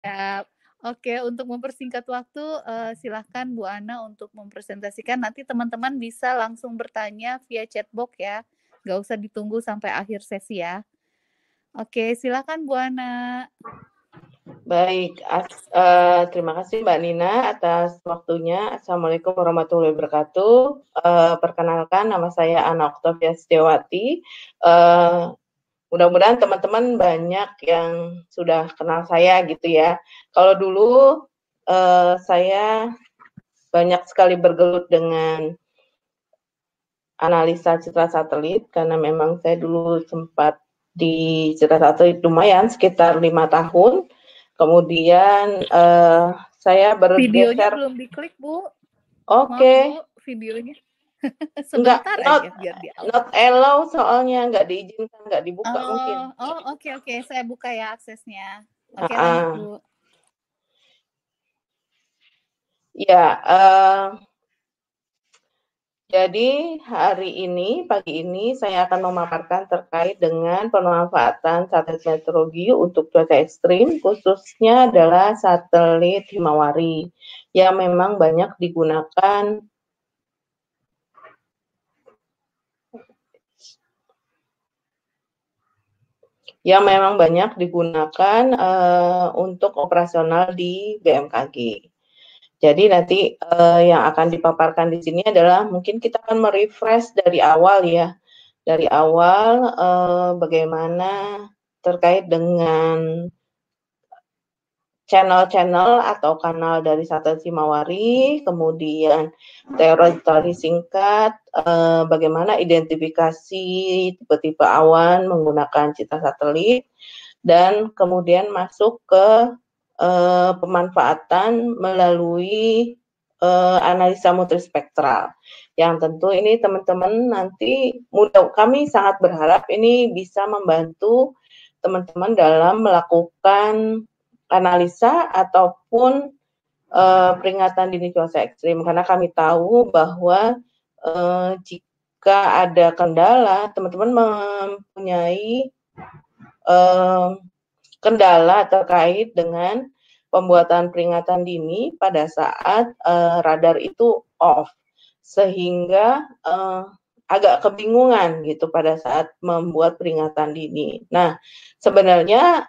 Siap. Oke, untuk mempersingkat waktu, silahkan Bu Ana untuk mempresentasikan, nanti teman-teman bisa langsung bertanya via chatbox ya, nggak usah ditunggu sampai akhir sesi ya. Oke, silakan Bu Ana. Baik, terima kasih Mbak Nina atas waktunya. Assalamualaikum warahmatullahi wabarakatuh. Perkenalkan nama saya Ana Oktavia Setiawati. Mudah-mudahan teman-teman banyak yang sudah kenal saya gitu ya. Kalau dulu saya banyak sekali bergelut dengan analisa citra satelit karena memang saya dulu sempat di citra satelit lumayan sekitar 5 tahun. Kemudian saya Videonya bergeser. belum diklik Bu. Maaf Oke. Bu, videonya. Enggak, Sebentar aja biar dia. not allow soalnya, nggak diizinkan, nggak dibuka mungkin. Oke, saya buka ya aksesnya. Oke, lanjut Bu. Ya, jadi pagi ini saya akan memaparkan terkait dengan pemanfaatan satelit meteorologi untuk cuaca ekstrim, khususnya adalah satelit Himawari yang memang banyak digunakan untuk operasional di BMKG. Jadi nanti yang akan dipaparkan di sini adalah mungkin kita akan merefresh dari awal ya, dari awal bagaimana terkait dengan channel-channel atau kanal dari satelit Himawari, kemudian teori singkat, bagaimana identifikasi tipe-tipe awan menggunakan citra satelit, dan kemudian masuk ke pemanfaatan melalui analisa multispektral. Yang tentu ini teman-teman nanti kami sangat berharap ini bisa membantu teman-teman dalam melakukan analisa ataupun peringatan dini cuaca ekstrim, karena kami tahu bahwa jika ada kendala, teman-teman mempunyai kendala terkait dengan pembuatan peringatan dini pada saat radar itu off, sehingga agak kebingungan gitu pada saat membuat peringatan dini. Nah, sebenarnya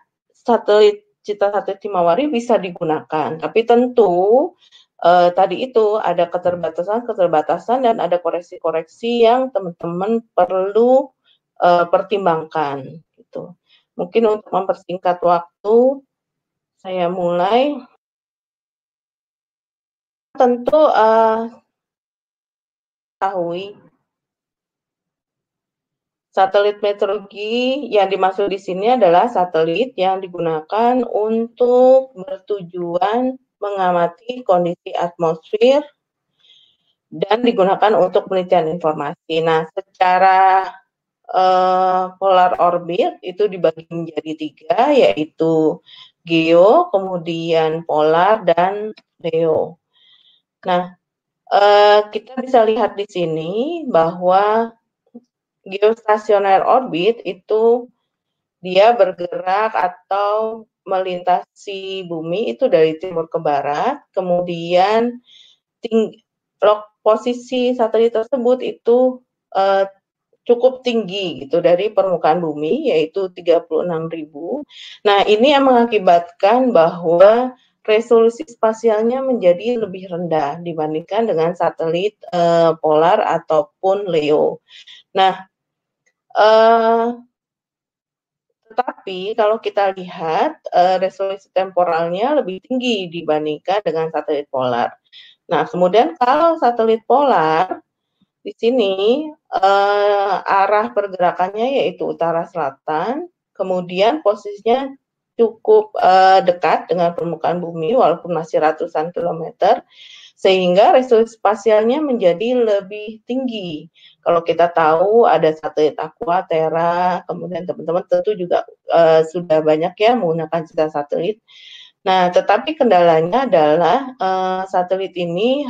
citra satelit Himawari bisa digunakan, tapi tentu tadi itu ada keterbatasan dan ada koreksi-koreksi yang teman-teman perlu pertimbangkan gitu. Mungkin untuk mempersingkat waktu, saya mulai. Tentu ketahui satelit meteorologi yang dimaksud di sini adalah satelit yang digunakan untuk bertujuan mengamati kondisi atmosfer dan digunakan untuk penelitian informasi. Nah, secara polar orbit itu dibagi menjadi 3, yaitu geo, kemudian polar, dan leo. Nah, kita bisa lihat di sini bahwa geostationary orbit itu dia bergerak atau melintasi bumi itu dari timur ke barat, kemudian posisi satelit tersebut itu cukup tinggi gitu dari permukaan bumi, yaitu 36.000. Nah, ini yang mengakibatkan bahwa resolusi spasialnya menjadi lebih rendah dibandingkan dengan satelit polar ataupun LEO. Nah, tetapi kalau kita lihat resolusi temporalnya lebih tinggi dibandingkan dengan satelit polar. Nah, kemudian kalau satelit polar di sini arah pergerakannya yaitu utara selatan, kemudian posisinya cukup dekat dengan permukaan bumi walaupun masih ratusan kilometer, sehingga resolusi spasialnya menjadi lebih tinggi. Kalau kita tahu ada satelit Aqua, Terra, kemudian teman-teman tentu juga sudah banyak ya menggunakan citra satelit. Nah, tetapi kendalanya adalah satelit ini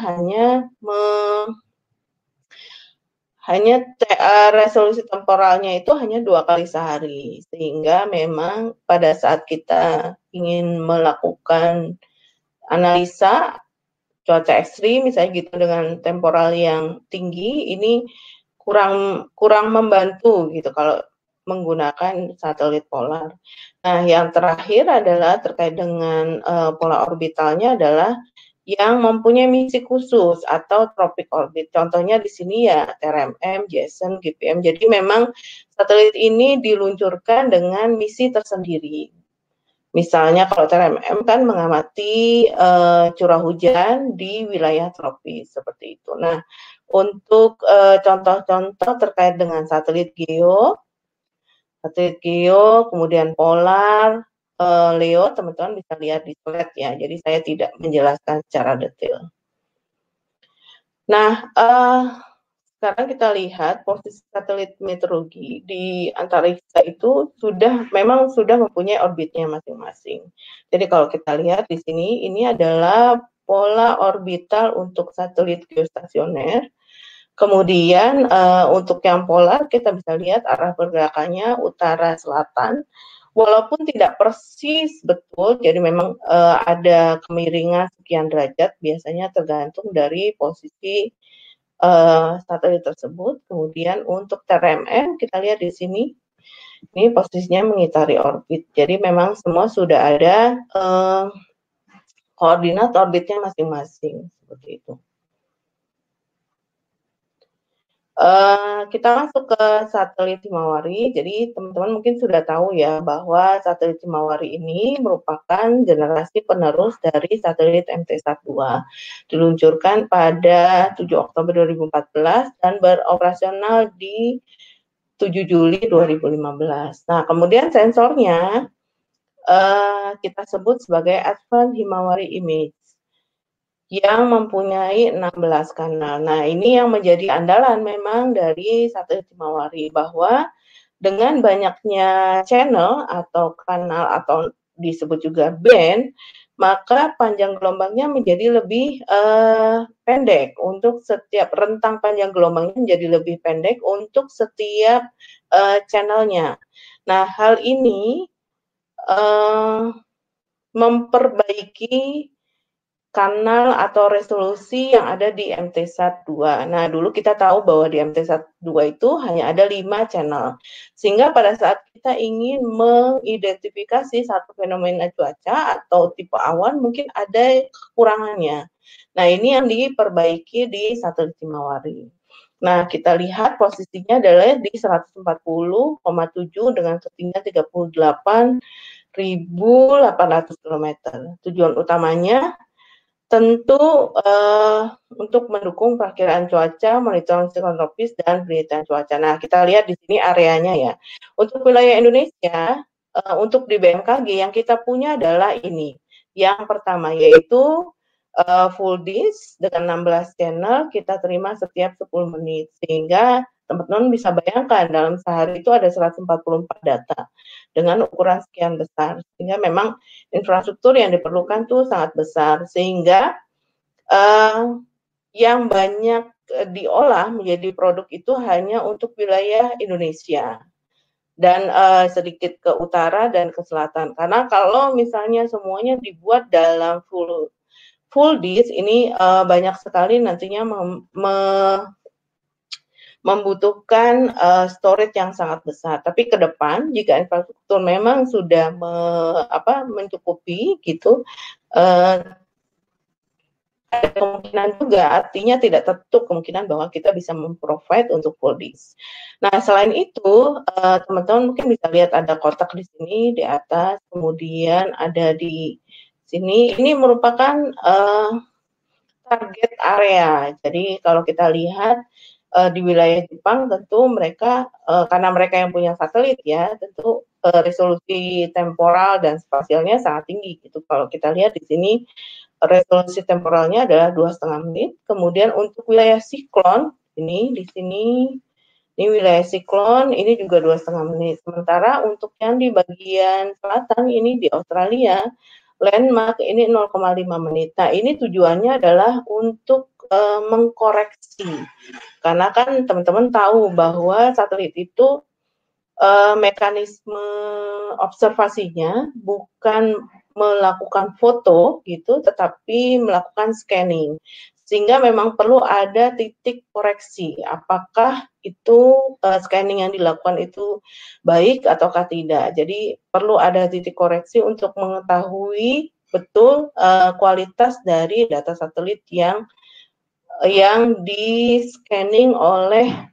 resolusi temporalnya itu hanya 2 kali sehari, sehingga memang pada saat kita ingin melakukan analisa cuaca ekstrim misalnya gitu dengan temporal yang tinggi, ini kurang membantu gitu kalau menggunakan satelit polar. Nah, yang terakhir adalah terkait dengan, pola orbitalnya adalah yang mempunyai misi khusus atau tropic orbit. Contohnya di sini ya TRMM, JASON, GPM. Jadi memang satelit ini diluncurkan dengan misi tersendiri. Misalnya kalau TRMM kan mengamati curah hujan di wilayah tropis seperti itu. Nah, untuk contoh-contoh terkait dengan satelit geo, kemudian polar, LEO, teman-teman bisa lihat di slide ya. Jadi saya tidak menjelaskan secara detail. Nah, sekarang kita lihat posisi satelit meteorologi di antariksa itu memang sudah mempunyai orbitnya masing-masing. Jadi kalau kita lihat di sini, ini adalah pola orbital untuk satelit geostasioner. Kemudian untuk yang polar kita bisa lihat arah pergerakannya utara selatan. Walaupun tidak persis betul, jadi memang ada kemiringan sekian derajat, biasanya tergantung dari posisi satelit tersebut. Kemudian untuk TRMM kita lihat di sini, ini posisinya mengitari orbit. Jadi memang semua sudah ada koordinat orbitnya masing-masing seperti itu. Kita masuk ke satelit Himawari. Jadi teman-teman mungkin sudah tahu ya bahwa satelit Himawari ini merupakan generasi penerus dari satelit MTSat-2. Diluncurkan pada 7 Oktober 2014 dan beroperasional di 7 Juli 2015. Nah, kemudian sensornya kita sebut sebagai Advanced Himawari Image yang mempunyai 16 kanal. Nah, ini yang menjadi andalan memang dari satelit Himawari, bahwa dengan banyaknya channel atau kanal atau disebut juga band, maka panjang gelombangnya menjadi lebih pendek untuk setiap rentang panjang gelombangnya menjadi lebih pendek untuk setiap channelnya. Nah, hal ini memperbaiki kanal atau resolusi yang ada di MTSat-2. Nah, dulu kita tahu bahwa di MTSat-2 itu hanya ada 5 channel. Sehingga pada saat kita ingin mengidentifikasi satu fenomena cuaca atau tipe awan, mungkin ada kekurangannya. Nah, ini yang diperbaiki di satelit Himawari. Nah, kita lihat posisinya adalah di 140,7 dengan ketinggian 38.800 km. Tujuan utamanya tentu untuk mendukung perakiraan cuaca, monitoring siklon tropis, dan penelitian cuaca. Nah, kita lihat di sini areanya ya. Untuk wilayah Indonesia, untuk di BMKG yang kita punya adalah ini. Yang pertama yaitu full disk dengan 16 channel kita terima setiap 10 menit. Sehingga teman-teman bisa bayangkan dalam sehari itu ada 144 data dengan ukuran sekian besar. Sehingga memang infrastruktur yang diperlukan tuh sangat besar, sehingga yang banyak diolah menjadi produk itu hanya untuk wilayah Indonesia dan sedikit ke utara dan ke selatan. Karena kalau misalnya semuanya dibuat dalam full disk, ini banyak sekali nantinya membutuhkan storage yang sangat besar. Tapi ke depan jika infrastruktur memang sudah mencukupi gitu, ada kemungkinan juga, artinya tidak tertutup kemungkinan bahwa kita bisa memprovide untuk full disk. Nah, selain itu, teman-teman mungkin bisa lihat ada kotak di sini di atas, kemudian ada di sini. Ini merupakan target area. Jadi kalau kita lihat di wilayah Jepang, tentu mereka karena mereka yang punya satelit ya, tentu resolusi temporal dan spasialnya sangat tinggi gitu. Kalau kita lihat di sini resolusi temporalnya adalah 2,5 menit. Kemudian untuk wilayah siklon, ini di sini, ini wilayah siklon, ini juga 2,5 menit. Sementara untuk yang di bagian selatan, ini di Australia, landmark ini 0,5 menit. Nah, ini tujuannya adalah untuk mengkoreksi. Karena kan teman-teman tahu bahwa satelit itu mekanisme observasinya bukan melakukan foto gitu, tetapi melakukan scanning. Sehingga memang perlu ada titik koreksi, apakah itu scanning yang dilakukan itu baik ataukah tidak. Jadi perlu ada titik koreksi untuk mengetahui betul kualitas dari data satelit yang di-scanning oleh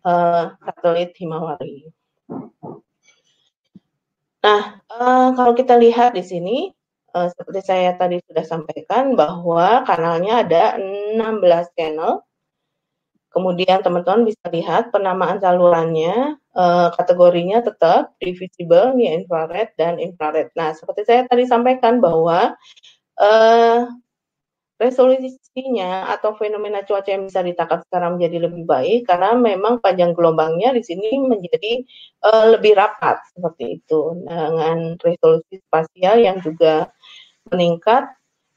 satelit Himawari. Nah, kalau kita lihat di sini, seperti saya tadi sudah sampaikan bahwa kanalnya ada 16 channel. Kemudian teman-teman bisa lihat penamaan salurannya, kategorinya tetap di visible, near infrared, dan infrared. Nah, seperti saya tadi sampaikan bahwa resolusinya atau fenomena cuaca yang bisa ditangkap sekarang menjadi lebih baik karena memang panjang gelombangnya di sini menjadi lebih rapat seperti itu dengan resolusi spasial yang juga meningkat.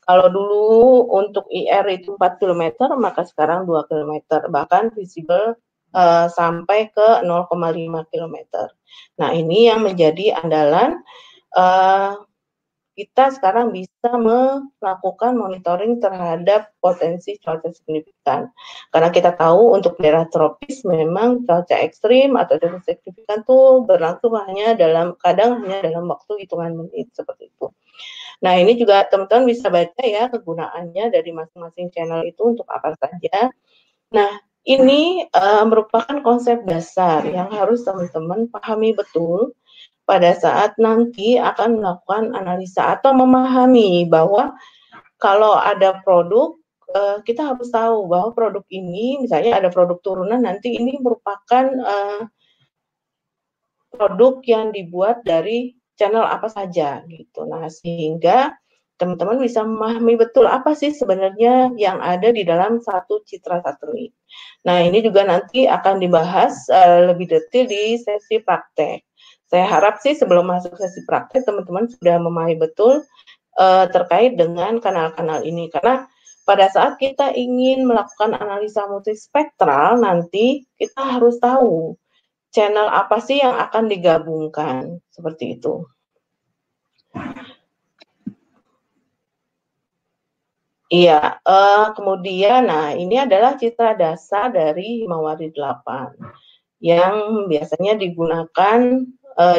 Kalau dulu untuk IR itu 4 km, maka sekarang 2 km, bahkan visible sampai ke 0,5 km. Nah, ini yang menjadi andalan kita sekarang bisa melakukan monitoring terhadap potensi cuaca signifikan. Karena kita tahu untuk daerah tropis memang cuaca ekstrim atau cuaca signifikan tuh berlangsung kadang hanya dalam waktu hitungan menit seperti itu. Nah, ini juga teman-teman bisa baca ya kegunaannya dari masing-masing channel itu untuk apa saja. Nah, ini merupakan konsep dasar yang harus teman-teman pahami betul pada saat nanti akan melakukan analisa atau memahami bahwa kalau ada produk, kita harus tahu bahwa produk ini, misalnya ada produk turunan, nanti ini merupakan produk yang dibuat dari channel apa saja gitu. Nah, sehingga teman-teman bisa memahami betul apa sih sebenarnya yang ada di dalam satu citra satelit. Nah, ini juga nanti akan dibahas lebih detail di sesi praktek. Saya harap sih sebelum masuk sesi praktek teman-teman sudah memahami betul terkait dengan kanal-kanal ini. Karena pada saat kita ingin melakukan analisa multispektral nanti kita harus tahu channel apa sih yang akan digabungkan, seperti itu. Iya, kemudian nah ini adalah citra dasar dari Himawari 8 yang biasanya digunakan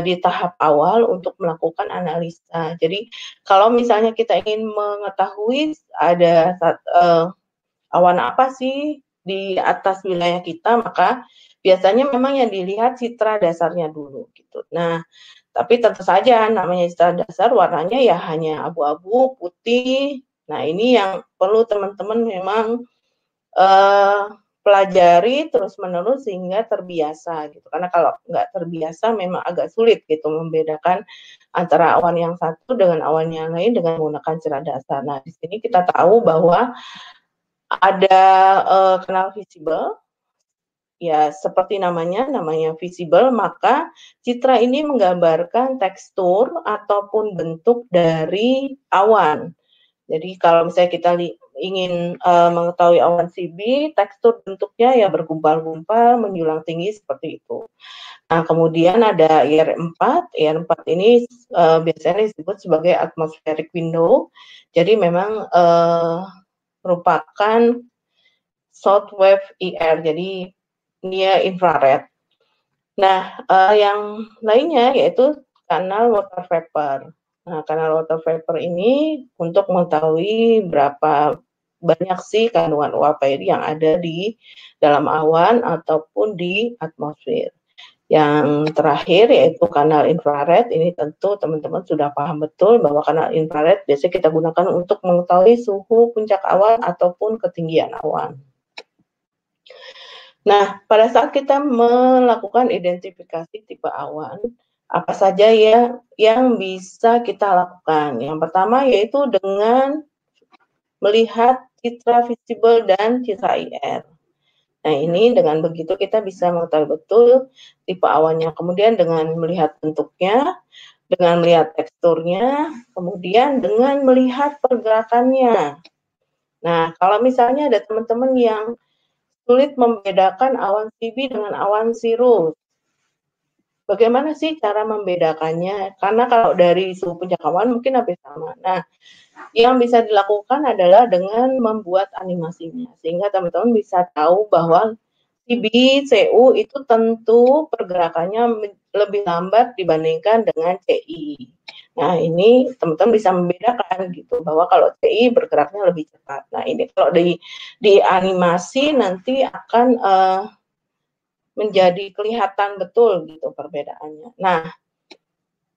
di tahap awal untuk melakukan analisa. Jadi kalau misalnya kita ingin mengetahui ada awan apa sih di atas wilayah kita, maka biasanya memang yang dilihat citra dasarnya dulu gitu. Nah, tapi tentu saja namanya citra dasar warnanya ya hanya abu-abu, putih. Nah, ini yang perlu teman-teman memang pelajari terus-menerus sehingga terbiasa gitu. Karena kalau nggak terbiasa memang agak sulit gitu membedakan antara awan yang satu dengan awan yang lain dengan menggunakan citra dasar. Nah, di sini kita tahu bahwa ada kanal visible. Ya, seperti namanya visible, maka citra ini menggambarkan tekstur ataupun bentuk dari awan. Jadi kalau misalnya kita ingin mengetahui awan CB, tekstur bentuknya ya bergumpal-gumpal, menjulang tinggi seperti itu. Nah, kemudian ada IR4. IR4 ini biasanya disebut sebagai atmospheric window. Jadi memang merupakan short wave IR. Jadi near infrared. Nah, yang lainnya yaitu kanal water vapor. Nah, kanal water vapor ini untuk mengetahui berapa banyak sih kandungan uap air yang ada di dalam awan ataupun di atmosfer. Yang terakhir yaitu kanal infrared. Ini tentu teman-teman sudah paham betul bahwa kanal infrared biasanya kita gunakan untuk mengetahui suhu puncak awan ataupun ketinggian awan. Nah, pada saat kita melakukan identifikasi tipe awan, apa saja ya yang bisa kita lakukan? Yang pertama yaitu dengan melihat citra visible dan citra IR. Nah, ini dengan begitu kita bisa mengetahui betul tipe awannya. Kemudian dengan melihat bentuknya dengan melihat teksturnya, kemudian dengan melihat pergerakannya. Nah, kalau misalnya ada teman-teman yang sulit membedakan awan CB dengan awan cirrus, bagaimana sih cara membedakannya? Karena kalau dari suhu puncak awan mungkin hampir sama. Nah, yang bisa dilakukan adalah dengan membuat animasinya, sehingga teman-teman bisa tahu bahwa CB, CU itu tentu pergerakannya lebih lambat dibandingkan dengan CI. Nah, ini teman-teman bisa membedakan gitu, bahwa kalau CI bergeraknya lebih cepat. Nah, ini kalau di animasi nanti akan menjadi kelihatan betul gitu perbedaannya. Nah,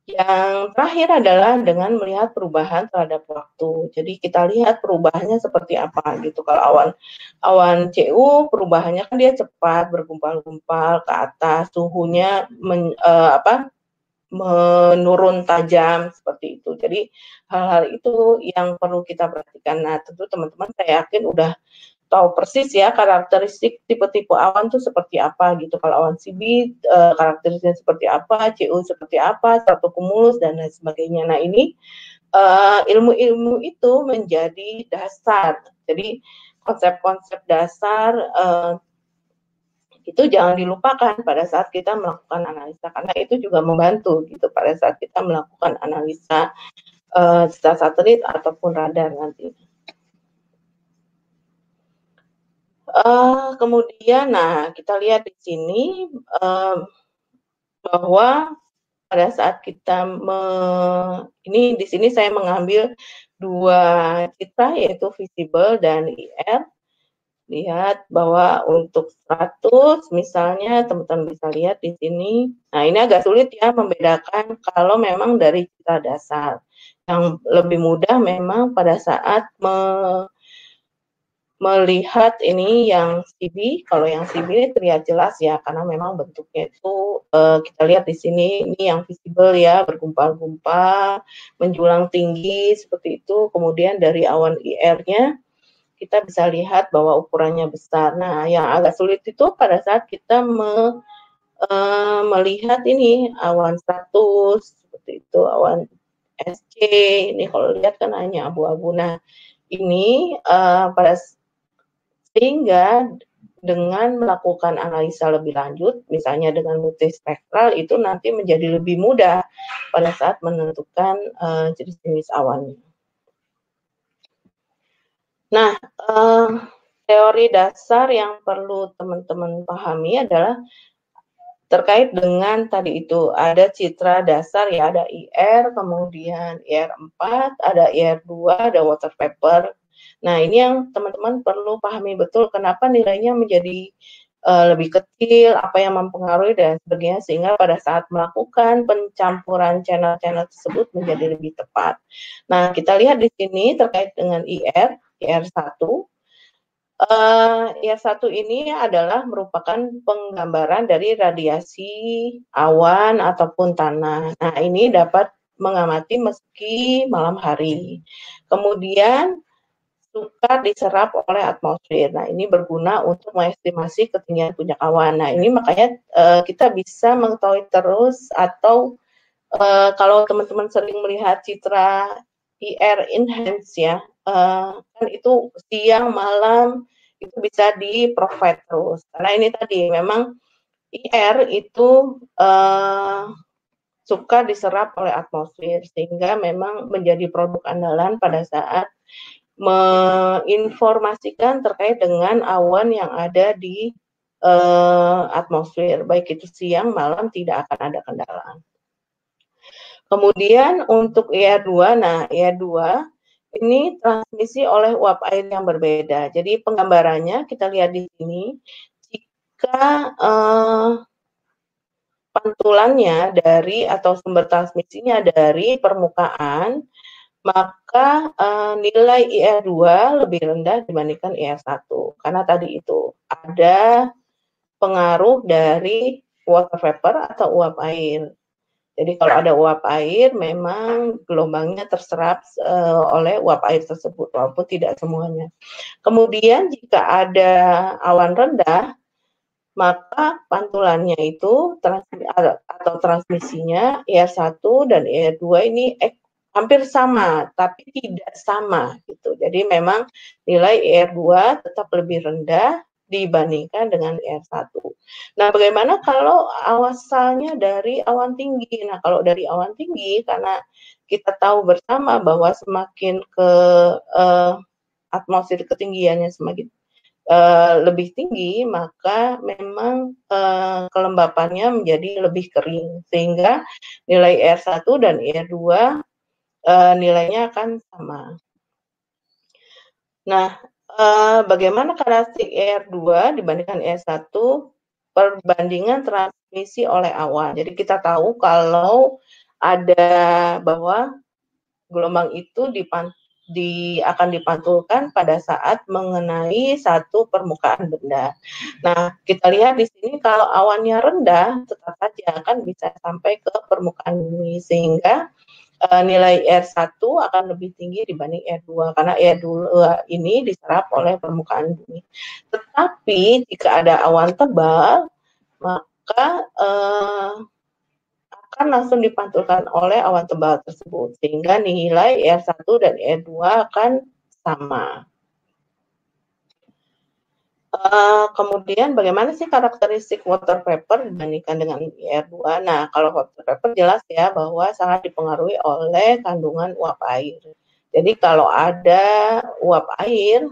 yang terakhir adalah dengan melihat perubahan terhadap waktu. Jadi kita lihat perubahannya seperti apa gitu. Kalau awan CU perubahannya kan dia cepat, bergumpal-gumpal ke atas, suhunya menurun tajam seperti itu. Jadi hal-hal itu yang perlu kita perhatikan. Nah, tentu teman-teman saya yakin udah tahu persis ya karakteristik tipe-tipe awan tuh seperti apa gitu. Kalau awan CB karakteristiknya seperti apa, CU seperti apa, stratocumulus dan lain sebagainya. Nah, ini ilmu-ilmu itu menjadi dasar. Jadi konsep-konsep dasar itu jangan dilupakan pada saat kita melakukan analisa, karena itu juga membantu gitu pada saat kita melakukan analisa satelit ataupun radar nanti. Kemudian, nah kita lihat di sini bahwa pada saat kita ini di sini saya mengambil 2 citra yaitu visible dan IR. Lihat bahwa untuk 100 misalnya teman-teman bisa lihat di sini. Nah, ini agak sulit ya membedakan kalau memang dari citra dasar. Yang lebih mudah memang pada saat melihat ini yang CB. Kalau yang CB ini terlihat jelas ya, karena memang bentuknya itu kita lihat di sini, ini yang visible ya, bergumpal-gumpal, menjulang tinggi seperti itu. Kemudian dari awan IR-nya kita bisa lihat bahwa ukurannya besar. Nah, yang agak sulit itu pada saat kita melihat ini awan status seperti itu, awan SC. Ini kalau lihat kan hanya abu-abu. Nah, ini sehingga dengan melakukan analisa lebih lanjut, misalnya dengan multispektral, itu nanti menjadi lebih mudah pada saat menentukan jenis-jenis awannya. Nah, teori dasar yang perlu teman-teman pahami adalah terkait dengan tadi itu, ada citra dasar ya, ada IR, kemudian IR4, ada IR2, ada water vapor. Nah, ini yang teman-teman perlu pahami betul kenapa nilainya menjadi lebih kecil, apa yang mempengaruhi dan sebagainya, sehingga pada saat melakukan pencampuran channel-channel tersebut menjadi lebih tepat. Nah, kita lihat di sini terkait dengan IR1. IR1 ini adalah merupakan penggambaran dari radiasi awan ataupun tanah. Nah, ini dapat mengamati meski malam hari. Kemudian sukar diserap oleh atmosfer. Nah, ini berguna untuk mengestimasi ketinggian puncak awan. Nah, ini makanya kita bisa mengetahui terus atau kalau teman-teman sering melihat citra IR enhance ya, kan itu siang malam itu bisa di-provide terus. Karena ini tadi memang IR itu suka diserap oleh atmosfer, sehingga memang menjadi produk andalan pada saat menginformasikan terkait dengan awan yang ada di atmosfer, baik itu siang malam tidak akan ada kendala. Kemudian untuk IR2, nah IR2 ini transmisi oleh uap air yang berbeda. Jadi penggambarannya kita lihat di sini, jika pantulannya dari atau sumber transmisinya dari permukaan, maka nilai IR2 lebih rendah dibandingkan IR1. Karena tadi itu ada pengaruh dari water vapor atau uap air. Jadi kalau ada uap air, memang gelombangnya terserap oleh uap air tersebut, walaupun tidak semuanya. Kemudian jika ada awan rendah, maka pantulannya itu atau transmisinya IR1 dan IR2 ini hampir sama, tapi tidak sama gitu. Jadi memang nilai IR2 tetap lebih rendah dibandingkan dengan IR1. Nah, bagaimana kalau asalnya dari awan tinggi? Nah, kalau dari awan tinggi, karena kita tahu bersama bahwa semakin ke atmosfer ketinggiannya semakin lebih tinggi, maka memang kelembapannya menjadi lebih kering, sehingga nilai IR1 dan IR2 nilainya akan sama. Nah, bagaimana karakteristik IR2 dibandingkan IR1? Perbandingan transmisi oleh awan. Jadi kita tahu kalau ada bahwa gelombang itu akan dipantulkan pada saat mengenai satu permukaan benda. Nah, kita lihat di sini kalau awannya rendah, tetap saja akan bisa sampai ke permukaan bumi, sehingga nilai R1 akan lebih tinggi dibanding R2, karena R2 ini diserap oleh permukaan bumi. Tetapi jika ada awan tebal, maka akan langsung dipantulkan oleh awan tebal tersebut, sehingga nilai R1 dan R2 akan sama. Kemudian bagaimana sih karakteristik water vapor dibandingkan dengan IR2? Nah, kalau water vapor jelas ya bahwa sangat dipengaruhi oleh kandungan uap air. Jadi kalau ada uap air,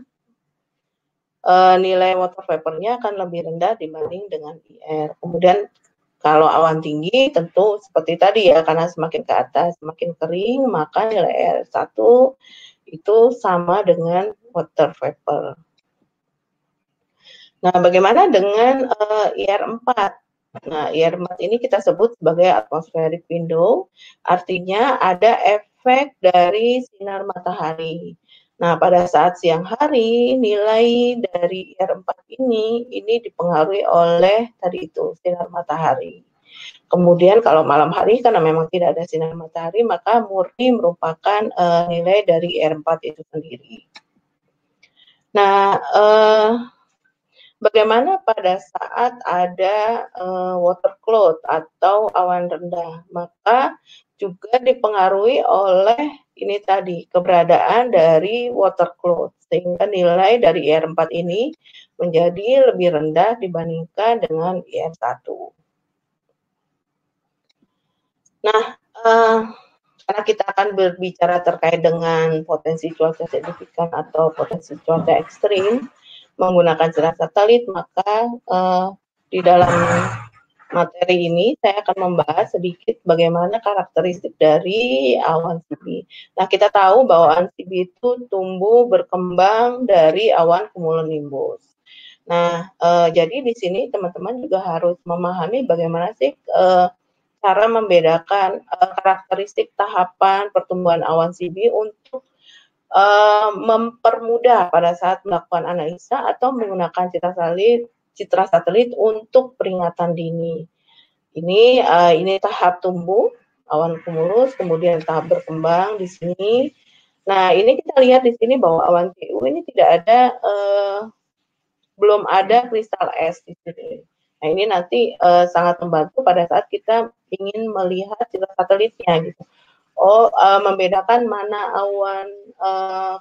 nilai water vapornya akan lebih rendah dibanding dengan IR. Kemudian kalau awan tinggi tentu seperti tadi ya, karena semakin ke atas semakin kering, maka nilai R1 itu sama dengan water vapor. Nah, bagaimana dengan IR4? Nah, IR4 ini kita sebut sebagai atmospheric window, artinya ada efek dari sinar matahari. Nah, pada saat siang hari, nilai dari IR4 ini dipengaruhi oleh tadi itu, sinar matahari. Kemudian kalau malam hari, karena memang tidak ada sinar matahari, maka murni merupakan nilai dari IR4 itu sendiri. Nah, bagaimana pada saat ada water cloud atau awan rendah? Maka juga dipengaruhi oleh ini tadi, keberadaan dari water cloud, sehingga nilai dari IR4 ini menjadi lebih rendah dibandingkan dengan IR1. Nah, karena kita akan berbicara terkait dengan potensi cuaca signifikan atau potensi cuaca ekstrim menggunakan sinar satelit, maka di dalam materi ini saya akan membahas sedikit bagaimana karakteristik dari awan CB. Nah, kita tahu bahwa awan CB itu tumbuh berkembang dari awan cumulonimbus. Nah, jadi di sini teman-teman juga harus memahami bagaimana sih cara membedakan karakteristik tahapan pertumbuhan awan CB untuk mempermudah pada saat melakukan analisa atau menggunakan citra satelit untuk peringatan dini. Ini tahap tumbuh awan cumulus, kemudian tahap berkembang di sini. Nah, ini kita lihat di sini bahwa awan CU ini belum ada kristal es di sini. Nah, ini nanti sangat membantu pada saat kita ingin melihat citra satelitnya gitu. Membedakan mana awan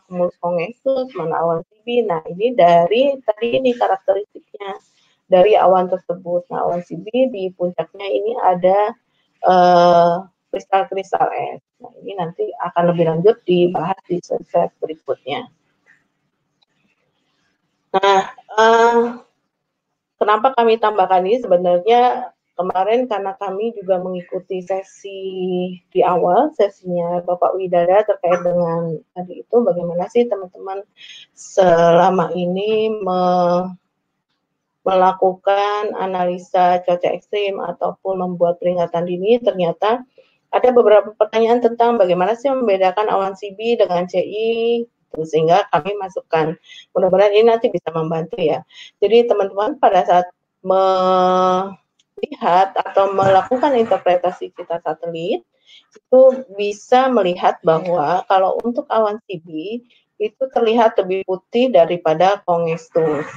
cumulus convexus, mana awan CB. Nah, ini dari tadi ini karakteristiknya dari awan tersebut. Nah, awan CB di puncaknya ini ada kristal-kristal es. Nah, ini nanti akan lebih lanjut dibahas di slide berikutnya. Nah, kenapa kami tambahkan ini? Sebenarnya kemarin karena kami juga mengikuti sesi di awal, sesinya Bapak Widada terkait dengan tadi itu, bagaimana sih teman-teman selama ini melakukan analisa cuaca ekstrim ataupun membuat peringatan dini. Ternyata ada beberapa pertanyaan tentang bagaimana sih membedakan awan CB dengan CI, sehingga kami masukkan. Mudah-mudahan ini nanti bisa membantu ya. Jadi teman-teman pada saat melihat atau melakukan interpretasi citra satelit, itu bisa melihat bahwa kalau untuk awan CB itu terlihat lebih putih daripada convexus.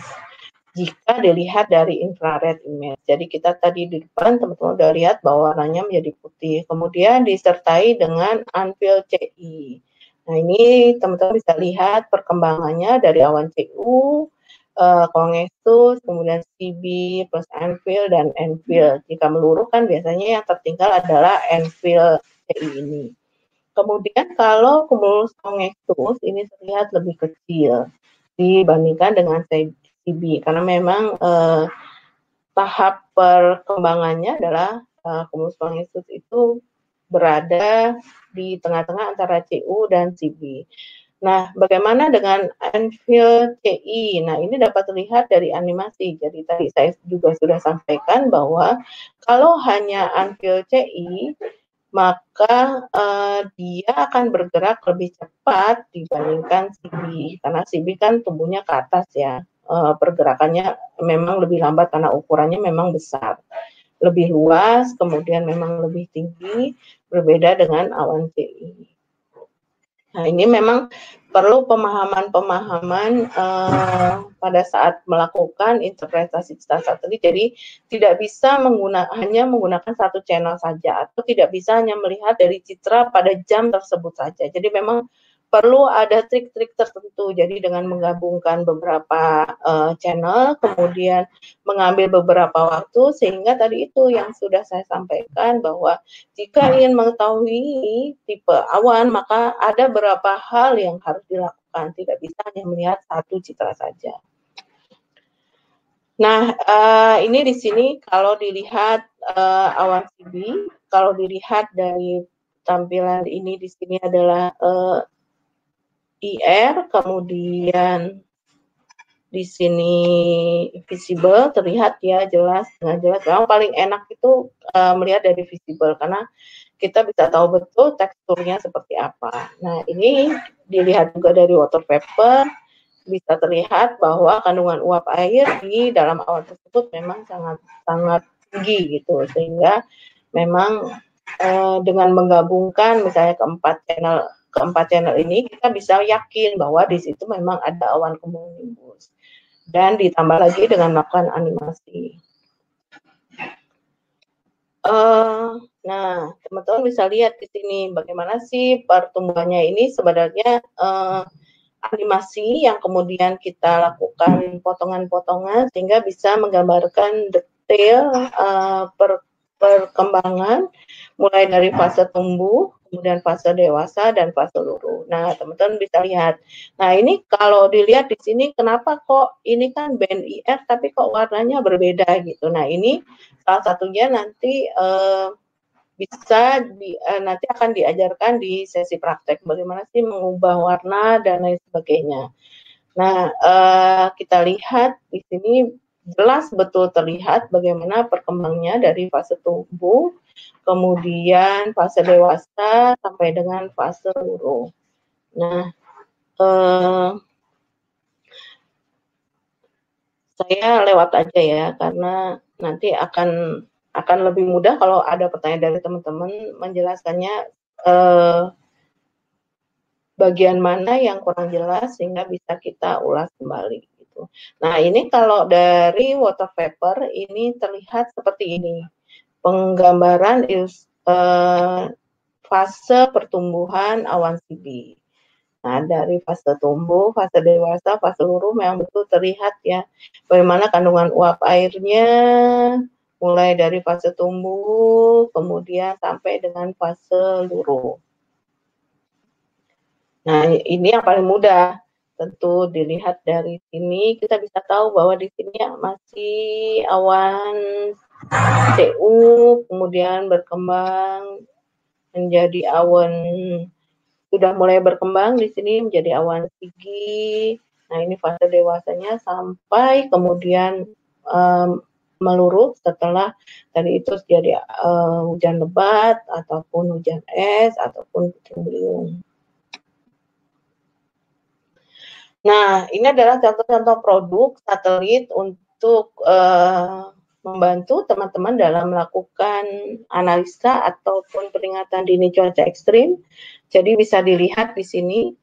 jika dilihat dari infrared image. Jadi kita tadi di depan teman-teman udah lihat bahwa warnanya menjadi putih. Kemudian disertai dengan unfilled CI. Nah ini teman-teman bisa lihat perkembangannya dari awan CU, congestus, kemudian CB plus unfilled dan unfilled. Jika meluruh kan biasanya yang tertinggal adalah unfilled CI ini. Kemudian kalau cumulus congestus ini terlihat lebih kecil dibandingkan dengan CB karena memang tahap perkembangannya adalah cumulus congestus itu berada di tengah-tengah antara CU dan CB. Nah, bagaimana dengan unfilled CI? Nah, ini dapat terlihat dari animasi. Jadi tadi saya juga sudah sampaikan bahwa kalau hanya unfilled CI, maka dia akan bergerak lebih cepat dibandingkan CB. Karena CB kan tumbuhnya ke atas ya. Pergerakannya memang lebih lambat karena ukurannya memang besar. Lebih luas, kemudian memang lebih tinggi, berbeda dengan awan CI. Nah, ini memang perlu pemahaman-pemahaman pada saat melakukan interpretasi citra satelit. Jadi tidak bisa hanya menggunakan satu channel saja, atau tidak bisa hanya melihat dari citra pada jam tersebut saja. Jadi memang perlu ada trik-trik tertentu. Jadi dengan menggabungkan beberapa channel, kemudian mengambil beberapa waktu, sehingga tadi itu yang sudah saya sampaikan bahwa jika ingin mengetahui tipe awan, maka ada beberapa hal yang harus dilakukan. Tidak bisa hanya melihat satu citra saja. Nah, ini di sini kalau dilihat awan CB, kalau dilihat dari tampilan ini di sini adalah IR, kemudian di sini visible, terlihat ya jelas, dengan jelas. Memang paling enak itu melihat dari visible karena kita bisa tahu betul teksturnya seperti apa. Nah, ini dilihat juga dari water vapor, bisa terlihat bahwa kandungan uap air di dalam awan tersebut memang sangat tinggi gitu, sehingga memang dengan menggabungkan misalnya keempat channel ini, kita bisa yakin bahwa di situ memang ada awan cumulonimbus. Dan ditambah lagi dengan melakukan animasi. Nah, teman-teman bisa lihat di sini bagaimana sih pertumbuhannya ini sebenarnya animasi yang kemudian kita lakukan potongan-potongan sehingga bisa menggambarkan detail perkembangan mulai dari fase tumbuh, kemudian fase dewasa dan fase luruh. Nah, teman-teman bisa lihat. Nah, ini kalau dilihat di sini kenapa kok ini kan band IR tapi kok warnanya berbeda gitu. Nah, ini salah satunya nanti bisa nanti akan diajarkan di sesi praktek bagaimana sih mengubah warna dan lain sebagainya. Nah, kita lihat di sini jelas betul terlihat bagaimana perkembangannya dari fase tumbuh, kemudian fase dewasa sampai dengan fase luruh. Nah, saya lewat aja ya karena nanti akan lebih mudah kalau ada pertanyaan dari teman-teman menjelaskannya bagian mana yang kurang jelas sehingga bisa kita ulas kembali gitu. Nah, ini kalau dari water vapor ini terlihat seperti ini. Penggambaran fase pertumbuhan awan CB. Nah, dari fase tumbuh, fase dewasa, fase luruh memang betul terlihat ya bagaimana kandungan uap airnya mulai dari fase tumbuh kemudian sampai dengan fase luruh. Nah, ini yang paling mudah. Tentu dilihat dari sini, kita bisa tahu bahwa di sini masih awan CU, kemudian berkembang menjadi awan, sudah mulai berkembang di sini menjadi awan tinggi. Nah, ini fase dewasanya sampai kemudian meluruh setelah tadi itu jadi hujan lebat, ataupun hujan es, ataupun puting beliung. Nah, ini adalah contoh-contoh produk satelit untuk membantu teman-teman dalam melakukan analisa ataupun peringatan dini cuaca ekstrim. Jadi bisa dilihat di sini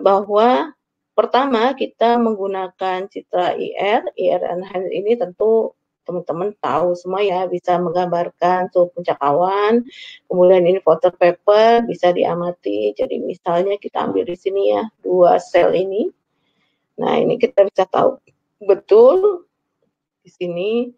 bahwa pertama kita menggunakan Citra IR Enhance ini tentu teman-teman tahu semua ya, bisa menggambarkan suhu puncak awan, kemudian ini photo paper bisa diamati. Jadi misalnya kita ambil di sini ya, 2 sel ini. Nah, ini kita bisa tahu betul di sini.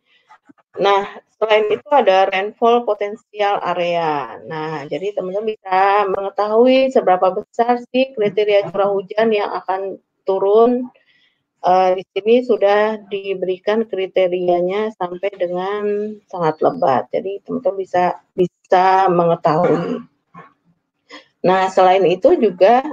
Nah, selain itu ada rainfall potensial area. Nah, jadi teman-teman bisa mengetahui seberapa besar sih kriteria curah hujan yang akan turun. Di sini sudah diberikan kriterianya sampai dengan sangat lebat. Jadi teman-teman bisa mengetahui. Nah, selain itu juga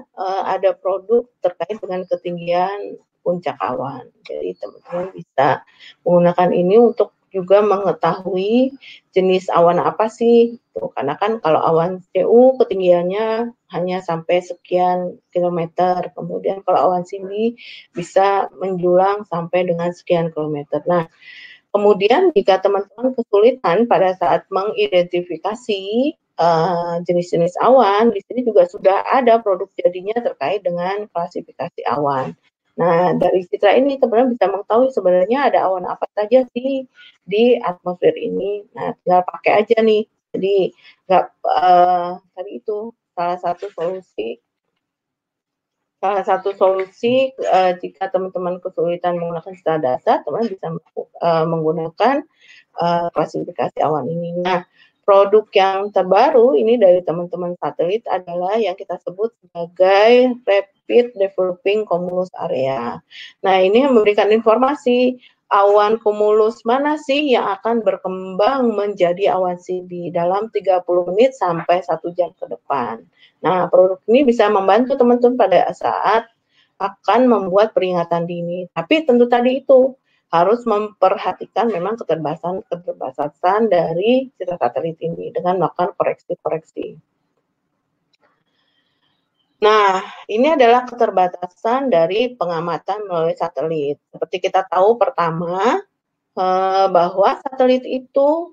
ada produk terkait dengan ketinggian puncak awan. Jadi teman-teman bisa menggunakan ini untuk juga mengetahui jenis awan apa sih. Tuh, karena kan kalau awan CU ketinggiannya hanya sampai sekian kilometer. Kemudian kalau awan sini bisa menjulang sampai dengan sekian kilometer. Nah, kemudian jika teman-teman kesulitan pada saat mengidentifikasi jenis-jenis awan, di sini juga sudah ada produk jadinya terkait dengan klasifikasi awan. Nah, dari Citra ini teman-teman bisa mengetahui sebenarnya ada awan apa saja sih di atmosfer ini. Nah, tinggal pakai aja nih. Jadi nggak tadi itu salah satu solusi jika teman-teman kesulitan menggunakan Citra Data, teman-teman bisa menggunakan klasifikasi awan ini. Nah, produk yang terbaru ini dari teman-teman satelit adalah yang kita sebut sebagai Rapid Developing Cumulus Area. Nah, ini memberikan informasi awan cumulus mana sih yang akan berkembang menjadi awan CB dalam 30 menit sampai 1 jam ke depan. Nah, produk ini bisa membantu teman-teman pada saat akan membuat peringatan dini. Tapi tentu tadi itu harus memperhatikan memang keterbatasan dari Citra satelit ini dengan melakukan koreksi-koreksi. Nah, ini adalah keterbatasan dari pengamatan melalui satelit. Seperti kita tahu pertama, bahwa satelit itu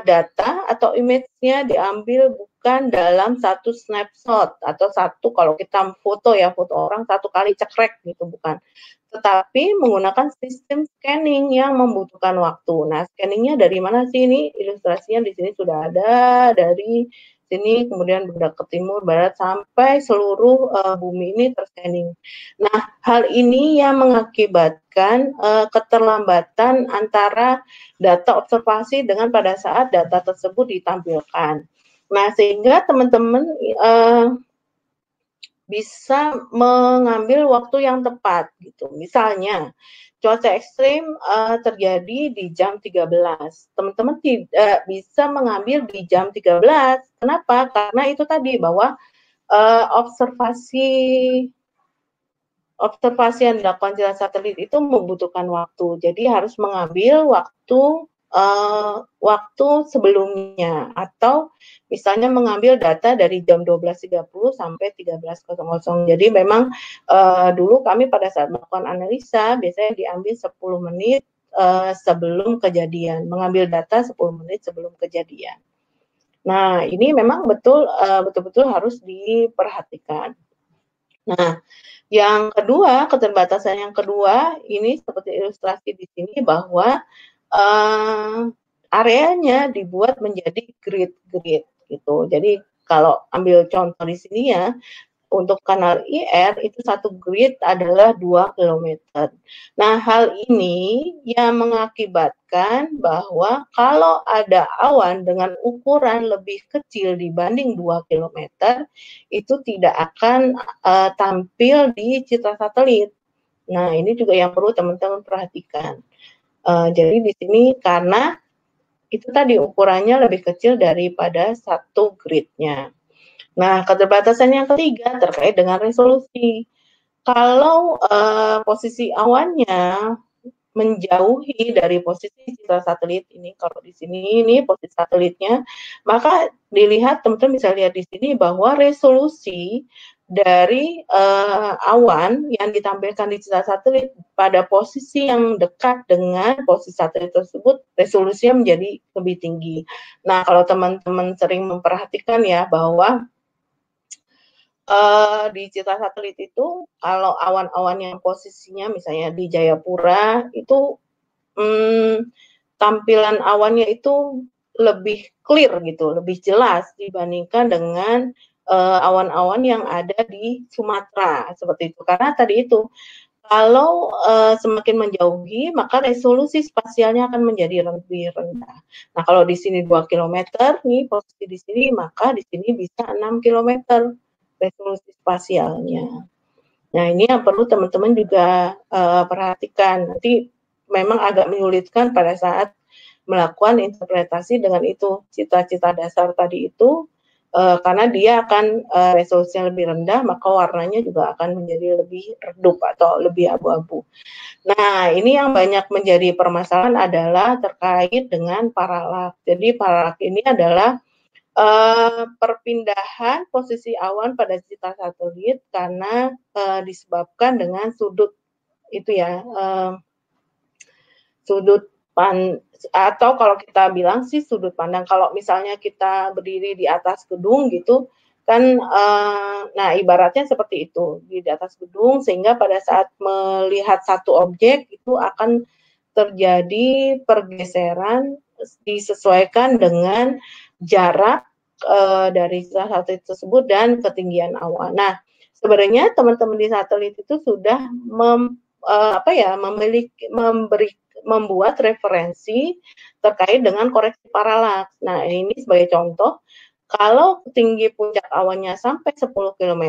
data atau image-nya diambil bukan dalam satu snapshot atau satu, kalau kita foto orang satu kali cekrek gitu, bukan. Tetapi menggunakan sistem scanning yang membutuhkan waktu. Nah, scanning-nya dari mana sih ini? Ilustrasinya di sini sudah ada, dari sini kemudian bergerak ke timur, barat, sampai seluruh bumi ini terscanning. Nah, hal ini yang mengakibatkan keterlambatan antara data observasi dengan pada saat data tersebut ditampilkan. Nah, sehingga teman-teman bisa mengambil waktu yang tepat gitu. Misalnya cuaca ekstrim terjadi di jam 13. Teman-teman tidak bisa mengambil di jam 13. Kenapa? Karena itu tadi bahwa observasi yang dilakukan secara satelit itu membutuhkan waktu. Jadi harus mengambil waktu sebelumnya, atau misalnya mengambil data dari jam 12.30 sampai 13.00. Jadi memang dulu kami pada saat melakukan analisa biasanya diambil 10 menit sebelum kejadian, mengambil data 10 menit sebelum kejadian. Nah, ini memang betul-betul harus diperhatikan. Nah, yang kedua, keterbatasan yang kedua ini seperti ilustrasi di sini bahwa areanya dibuat menjadi grid-grid gitu. Jadi kalau ambil contoh di sini ya, untuk kanal IR itu satu grid adalah 2 km. Nah, hal ini yang mengakibatkan bahwa kalau ada awan dengan ukuran lebih kecil dibanding 2 km, itu tidak akan tampil di Citra satelit. Nah, ini juga yang perlu teman-teman perhatikan. Jadi di sini karena itu tadi ukurannya lebih kecil daripada satu grid-nya. Nah, keterbatasan yang ketiga terkait dengan resolusi. Kalau posisi awannya menjauhi dari posisi Citra satelit ini, kalau di sini ini posisi satelitnya, maka dilihat, teman-teman bisa lihat di sini bahwa resolusi dari awan yang ditampilkan di Citra satelit pada posisi yang dekat dengan posisi satelit tersebut, resolusinya menjadi lebih tinggi. Nah, kalau teman-teman sering memperhatikan ya bahwa Di Citra Satelit itu kalau awan-awan yang posisinya misalnya di Jayapura itu tampilan awannya itu lebih clear gitu, lebih jelas dibandingkan dengan awan-awan yang ada di Sumatera seperti itu. Karena tadi itu kalau semakin menjauhi maka resolusi spasialnya akan menjadi lebih rendah. Nah kalau di sini 2 kilometer nih posisi di sini maka di sini bisa 6 kilometer resolusi spasialnya. Nah ini yang perlu teman-teman juga perhatikan. Nanti memang agak menyulitkan pada saat melakukan interpretasi dengan itu cita-cita dasar tadi itu karena dia akan resolusinya lebih rendah maka warnanya juga akan menjadi lebih redup atau lebih abu-abu. Nah ini yang banyak menjadi permasalahan adalah terkait dengan paralak. Jadi paralak ini adalah perpindahan posisi awan pada citra satelit karena disebabkan dengan sudut itu ya sudut atau kalau kita bilang sih sudut pandang kalau misalnya kita berdiri di atas gedung gitu kan nah ibaratnya seperti itu di atas gedung sehingga pada saat melihat satu objek itu akan terjadi pergeseran disesuaikan dengan jarak dari satelit tersebut dan ketinggian awan. Nah, sebenarnya teman-teman di satelit itu sudah membuat referensi terkait dengan koreksi paralaks. Nah, ini sebagai contoh, kalau tinggi puncak awannya sampai 10 km,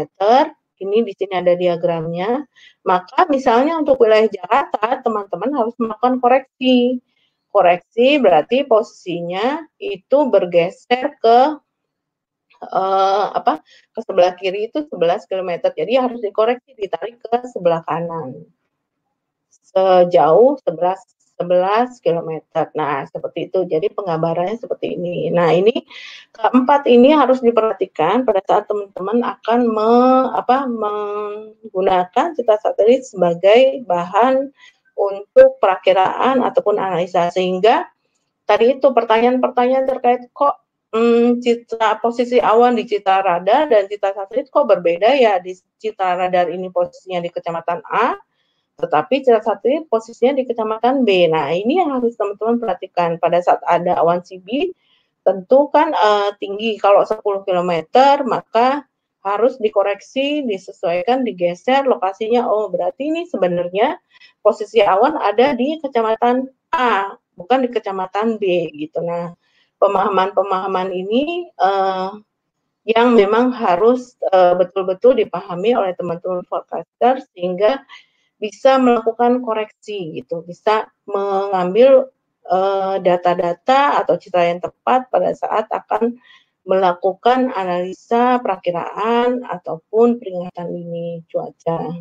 ini di sini ada diagramnya, maka misalnya untuk wilayah Jakarta, teman-teman harus melakukan koreksi. Koreksi berarti posisinya itu bergeser ke ke sebelah kiri itu 11 km. Jadi harus dikoreksi, ditarik ke sebelah kanan sejauh 11 kilometer. Nah, seperti itu. Jadi penggambarannya seperti ini. Nah, ini keempat ini harus diperhatikan pada saat teman-teman akan menggunakan citra satelit sebagai bahan untuk perakiraan ataupun analisa. Sehingga tadi itu pertanyaan-pertanyaan terkait kok citra posisi awan di citra radar dan citra satelit kok berbeda ya, di citra radar ini posisinya di kecamatan A, tetapi citra satelit posisinya di kecamatan B. Nah, ini yang harus teman-teman perhatikan pada saat ada awan CB, tentu kan tinggi. Kalau 10 km, maka harus dikoreksi, disesuaikan, digeser lokasinya. Oh, berarti ini sebenarnya posisi awan ada di kecamatan A, bukan di kecamatan B gitu. Nah, pemahaman-pemahaman ini yang memang harus betul-betul dipahami oleh teman-teman forecaster sehingga bisa melakukan koreksi gitu, bisa mengambil data-data atau citra yang tepat pada saat akan melakukan analisa perakiraan ataupun peringatan dini cuaca.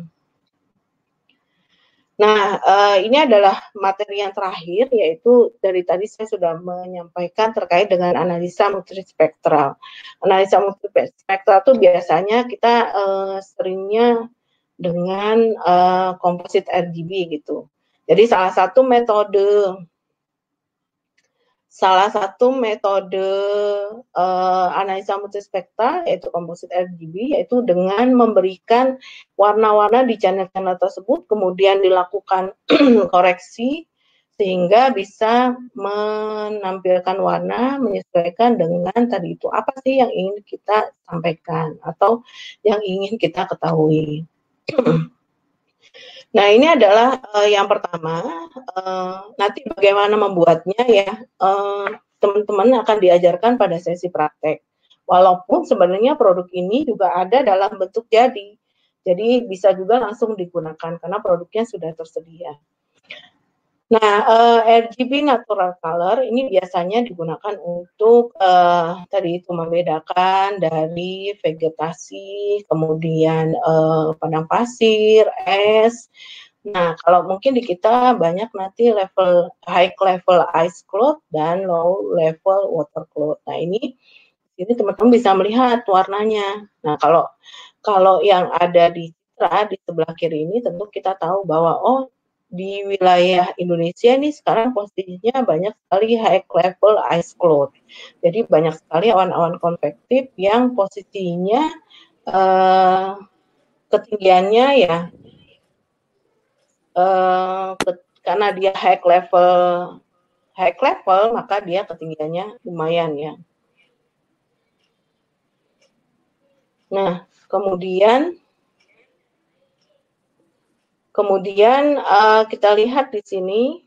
Nah, ini adalah materi yang terakhir, yaitu dari tadi saya sudah menyampaikan terkait dengan analisa multispektral. Analisa multispektral itu biasanya kita seringnya dengan komposit RGB gitu. Jadi salah satu metode analisa multispektral yaitu komposit RGB, yaitu dengan memberikan warna-warna di channel-channel tersebut, kemudian dilakukan koreksi sehingga bisa menampilkan warna menyesuaikan dengan tadi itu apa sih yang ingin kita sampaikan atau yang ingin kita ketahui. Nah, ini adalah yang pertama. Nanti bagaimana membuatnya ya, teman-teman akan diajarkan pada sesi praktek. Walaupun sebenarnya produk ini juga ada dalam bentuk jadi. Jadi bisa juga langsung digunakan karena produknya sudah tersedia. Nah, RGB natural color ini biasanya digunakan untuk tadi itu membedakan dari vegetasi, kemudian padang pasir, es. Nah, kalau mungkin di kita banyak nanti high level ice cloud dan low level water cloud. Nah, ini teman-teman bisa melihat warnanya. Nah, kalau yang ada di citra di sebelah kiri ini tentu kita tahu bahwa di wilayah Indonesia ini sekarang posisinya banyak sekali high level ice cloud. Jadi banyak sekali awan-awan konvektif yang posisinya ketinggiannya ya karena dia high level, maka dia ketinggiannya lumayan ya. Nah, kemudian kita lihat di sini,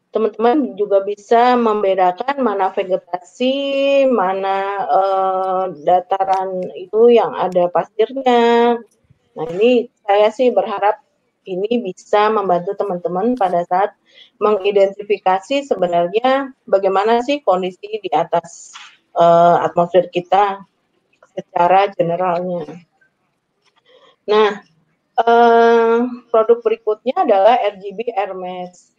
teman-teman juga bisa membedakan mana vegetasi, mana dataran itu yang ada pasirnya. Nah, ini saya sih berharap ini bisa membantu teman-teman pada saat mengidentifikasi sebenarnya bagaimana sih kondisi di atas atmosfer kita secara generalnya. Nah, produk berikutnya adalah RGB Hermes.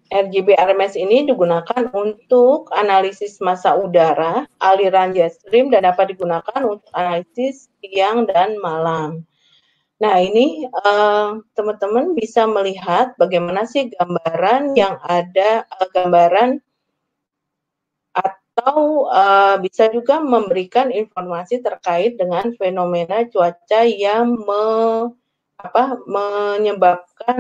RGB Hermes ini digunakan untuk analisis massa udara, aliran jet stream, dan dapat digunakan untuk analisis siang dan malam. Nah, ini teman-teman bisa melihat bagaimana sih gambaran yang ada, gambaran atau bisa juga memberikan informasi terkait dengan fenomena cuaca yang menyebabkan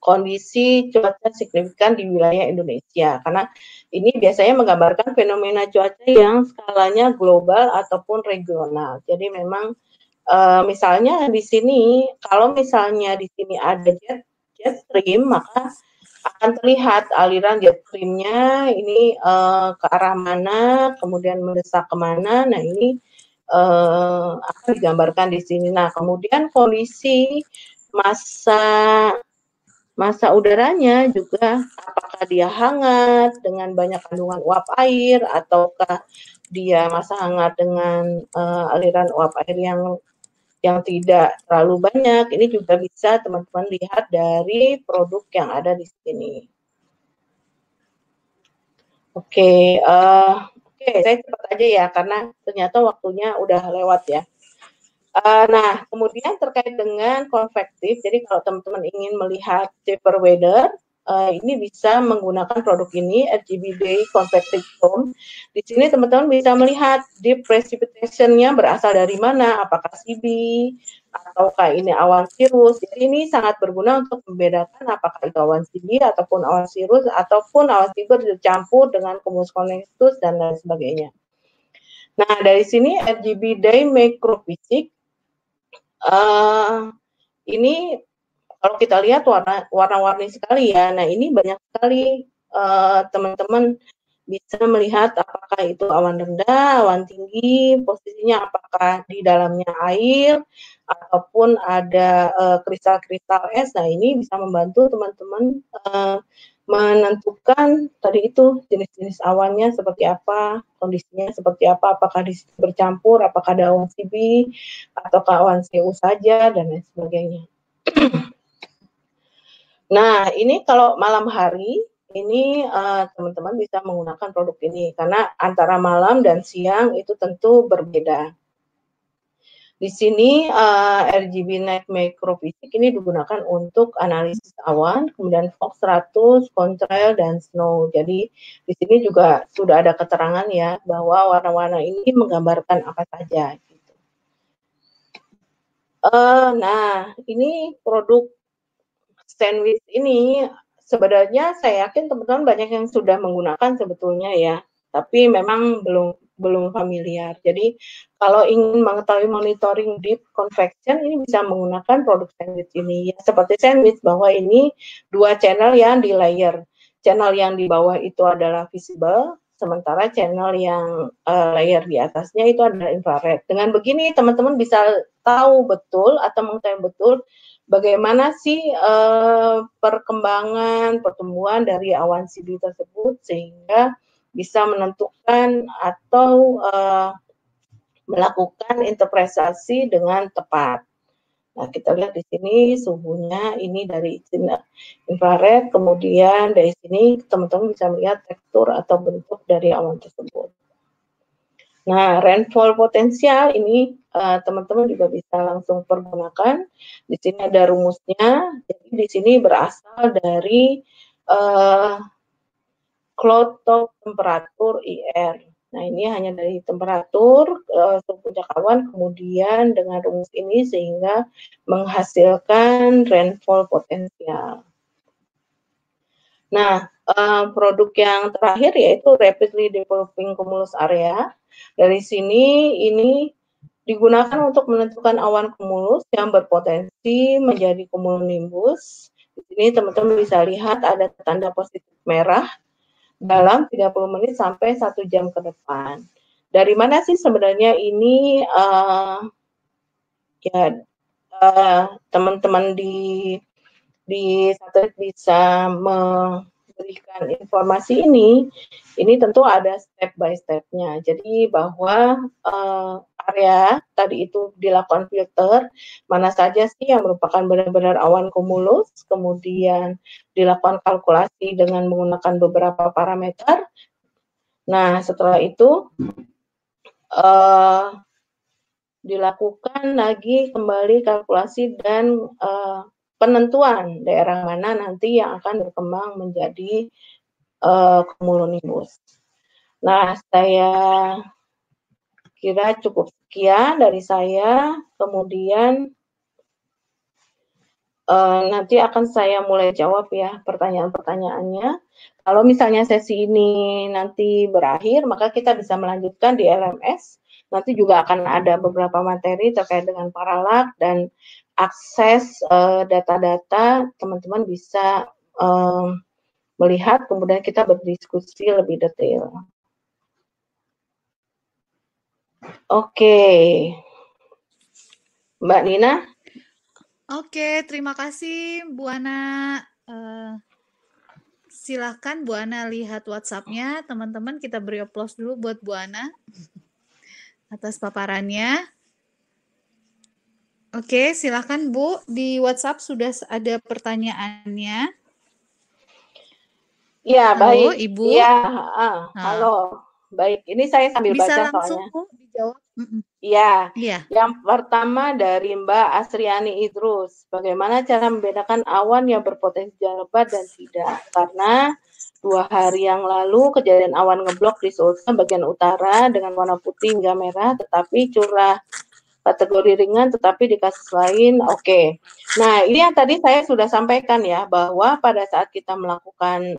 kondisi cuaca signifikan di wilayah Indonesia. Karena ini biasanya menggambarkan fenomena cuaca yang skalanya global ataupun regional. Jadi memang misalnya di sini, kalau misalnya di sini ada jet stream, maka akan terlihat aliran jet stream-nya ini ke arah mana, kemudian mendesak kemana. Nah, ini akan digambarkan di sini. Nah, kemudian kondisi massa udaranya juga, apakah dia hangat dengan banyak kandungan uap air, ataukah dia massa hangat dengan aliran uap air yang tidak terlalu banyak. Ini juga bisa teman-teman lihat dari produk yang ada di sini. Oke, saya cepat aja ya, karena ternyata waktunya udah lewat ya. Nah, kemudian terkait dengan konvektif, jadi kalau teman-teman ingin melihat safer weather, ini bisa menggunakan produk ini, RGB Day Convective Dome. Di sini teman-teman bisa melihat deep precipitation-nya berasal dari mana, apakah CB, ataukah ini awan cirrus. Jadi ini sangat berguna untuk membedakan apakah itu awan CB, ataupun awan cirrus, ataupun awan fiber dicampur dengan cumulus convectus, dan lain sebagainya. Nah, dari sini RGB Day Microphysics, ini kalau kita lihat warna-warni sekali ya. Nah, ini banyak sekali teman-teman bisa melihat apakah itu awan rendah, awan tinggi, posisinya apakah di dalamnya air ataupun ada kristal-kristal es. Nah, ini bisa membantu teman-teman menentukan tadi itu jenis-jenis awannya seperti apa, kondisinya seperti apa, apakah di situ bercampur, apakah ada awan CB ataukah awan CO saja, dan lain sebagainya. Nah, ini kalau malam hari ini teman-teman bisa menggunakan produk ini karena antara malam dan siang itu tentu berbeda. Di sini RGB Night Microphysics ini digunakan untuk analisis awan, kemudian fog 100, contrail, dan snow. Jadi di sini juga sudah ada keterangan ya bahwa warna-warna ini menggambarkan apa saja. Gitu. Nah, ini produk sandwich ini sebenarnya saya yakin teman-teman banyak yang sudah menggunakan sebetulnya ya, tapi memang belum familiar. Jadi kalau ingin mengetahui monitoring deep convection ini bisa menggunakan produk sandwich ini. Ya, seperti sandwich bahwa ini dua channel yang di layer. Channel yang di bawah itu adalah visible, sementara channel yang layer di atasnya itu adalah infrared. Dengan begini teman-teman bisa tahu betul atau mengetahui betul bagaimana sih pertumbuhan dari awan CB tersebut sehingga bisa menentukan atau melakukan interpretasi dengan tepat. Nah, kita lihat di sini suhunya ini dari infrared, kemudian dari sini teman-teman bisa melihat tekstur atau bentuk dari awan tersebut. Nah, rainfall potensial ini teman-teman juga bisa langsung pergunakan. Di sini ada rumusnya. Jadi di sini berasal dari cloud top temperatur IR. Nah, ini hanya dari temperatur, suhu puncak awan, kemudian dengan rumus ini sehingga menghasilkan rainfall potensial. Nah, produk yang terakhir yaitu rapidly developing cumulus area. Dari sini ini digunakan untuk menentukan awan cumulus yang berpotensi menjadi cumulonimbus. Di sini teman-teman bisa lihat ada tanda positif merah dalam 30 menit sampai 1 jam ke depan. Dari mana sih sebenarnya ini teman-teman di satelit bisa memberikan informasi ini tentu ada step by step-nya. Jadi bahwa area tadi itu dilakukan filter, mana saja sih yang merupakan benar-benar awan cumulus, kemudian dilakukan kalkulasi dengan menggunakan beberapa parameter. Nah, setelah itu dilakukan lagi kembali kalkulasi dan penentuan daerah mana nanti yang akan berkembang menjadi cumulonimbus. Nah, saya kira cukup sekian dari saya. Kemudian nanti akan saya mulai jawab ya pertanyaan-pertanyaannya. Kalau misalnya sesi ini nanti berakhir, maka kita bisa melanjutkan di LMS. Nanti juga akan ada beberapa materi terkait dengan paralak dan akses data-data, teman-teman bisa melihat, kemudian kita berdiskusi lebih detail. Oke, Mbak Nina. Oke, terima kasih Bu Ana. Silahkan Bu Ana lihat WhatsApp-nya. Teman-teman, kita beri aplaus dulu buat Bu Ana atas paparannya. Oke, silahkan Bu. Di WhatsApp sudah ada pertanyaannya. Iya, Halo, baik. Ibu. Iya, halo. Baik, ini saya sambil Bisa baca langsung soalnya. Bu dijawab. Iya. Iya. Yang pertama dari Mbak Asriani Idrus, bagaimana cara membedakan awan yang berpotensi hujan lebat dan tidak? Karena 2 hari yang lalu kejadian awan ngeblok di Sulsel bagian utara dengan warna putih hingga merah, tetapi curah kategori ringan, tetapi di kasus lain oke. Nah, ini yang tadi saya sudah sampaikan ya, bahwa pada saat kita melakukan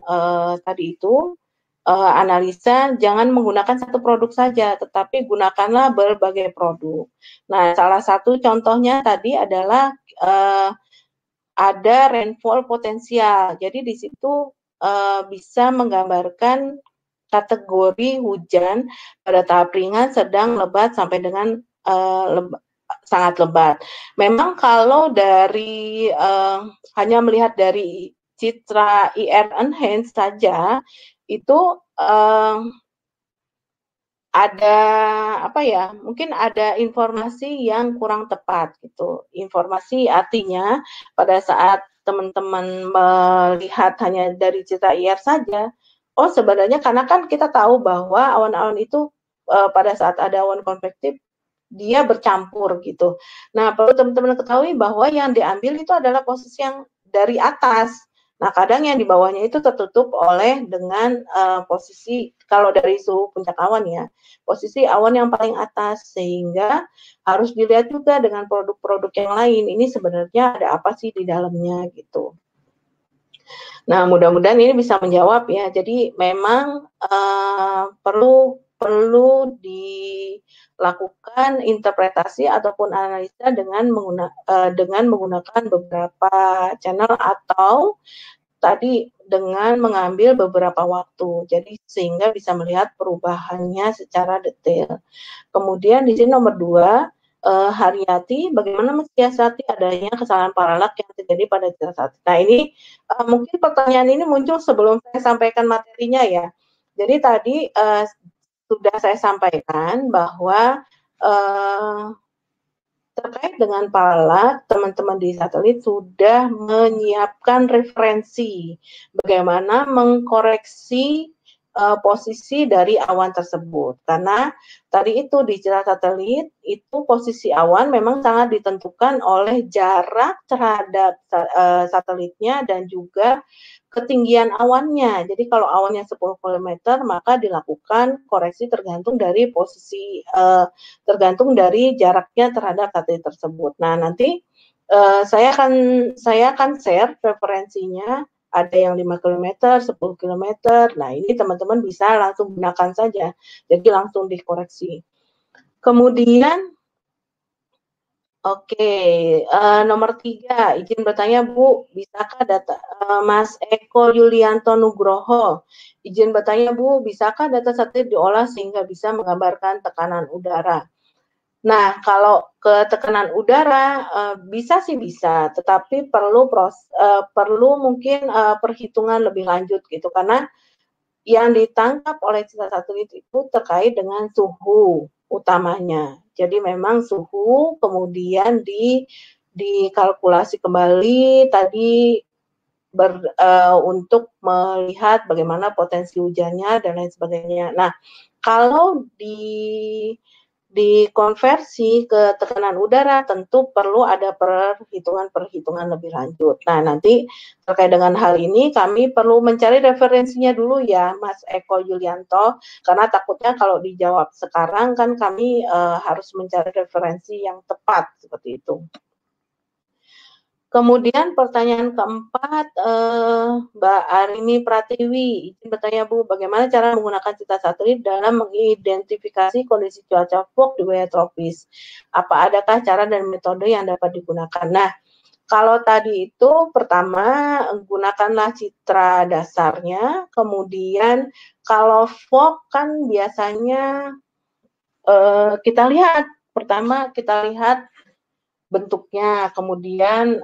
tadi itu analisa, jangan menggunakan satu produk saja, tetapi gunakanlah berbagai produk. Nah, salah satu contohnya tadi adalah ada rainfall potensial. Jadi di situ bisa menggambarkan kategori hujan pada tahap ringan, sedang, lebat sampai dengan sangat lebat. Memang kalau dari hanya melihat dari citra IR enhanced saja itu ada apa ya, mungkin ada informasi yang kurang tepat gitu. Informasi artinya pada saat teman-teman melihat hanya dari citra IR saja, oh sebenarnya karena kan kita tahu bahwa awan-awan itu pada saat ada awan konvektif dia bercampur gitu. Nah, perlu teman-teman ketahui bahwa yang diambil itu adalah posisi yang dari atas. Nah, kadang yang di bawahnya itu tertutup oleh dengan posisi kalau dari suhu puncak awan ya, posisi awan yang paling atas, sehingga harus dilihat juga dengan produk-produk yang lain. Ini sebenarnya ada apa sih di dalamnya gitu. Nah, mudah-mudahan ini bisa menjawab ya. Jadi memang perlu dilakukan interpretasi ataupun analisa dengan menggunakan beberapa channel atau tadi dengan mengambil beberapa waktu. Jadi sehingga bisa melihat perubahannya secara detail. Kemudian di sini nomor 2, Haryati, bagaimana mensiasati adanya kesalahan paralak yang terjadi pada saat. Nah, ini mungkin pertanyaan ini muncul sebelum saya sampaikan materinya ya. Jadi tadi sudah saya sampaikan bahwa terkait dengan paralak, teman-teman di satelit sudah menyiapkan referensi bagaimana mengkoreksi posisi dari awan tersebut. Karena tadi itu di citra satelit, itu posisi awan memang sangat ditentukan oleh jarak terhadap satelitnya dan juga ketinggian awannya. Jadi kalau awannya 10 km, maka dilakukan koreksi tergantung dari posisi, tergantung dari jaraknya terhadap satelit tersebut. Nah, nanti saya akan share referensinya, ada yang 5 km, 10 km. Nah, ini teman-teman bisa langsung gunakan saja, jadi langsung dikoreksi. Kemudian oke, nomor 3, izin bertanya Bu, bisakah Mas Eko Yulianto Nugroho, izin bertanya Bu, bisakah data satelit diolah sehingga bisa menggambarkan tekanan udara? Nah, kalau ke tekanan udara, bisa sih bisa, tetapi perlu mungkin perhitungan lebih lanjut gitu, karena yang ditangkap oleh satelit itu terkait dengan suhu utamanya. Jadi memang suhu kemudian dikalkulasi kembali tadi untuk melihat bagaimana potensi hujannya dan lain sebagainya. Nah, kalau dikonversi ke tekanan udara tentu perlu ada perhitungan-perhitungan lebih lanjut. Nah, nanti terkait dengan hal ini kami perlu mencari referensinya dulu ya, Mas Eko Yulianto, karena takutnya kalau dijawab sekarang kan kami harus mencari referensi yang tepat seperti itu. Kemudian pertanyaan keempat, Mbak Arini Pratiwi, izin bertanya Bu, bagaimana cara menggunakan pita satelit dalam mengidentifikasi kondisi cuaca fog di wilayah tropis? Apa adakah cara dan metode yang dapat digunakan? Nah, kalau tadi itu pertama gunakanlah citra dasarnya, kemudian kalau fog kan biasanya kita lihat, pertama kita lihat bentuknya, kemudian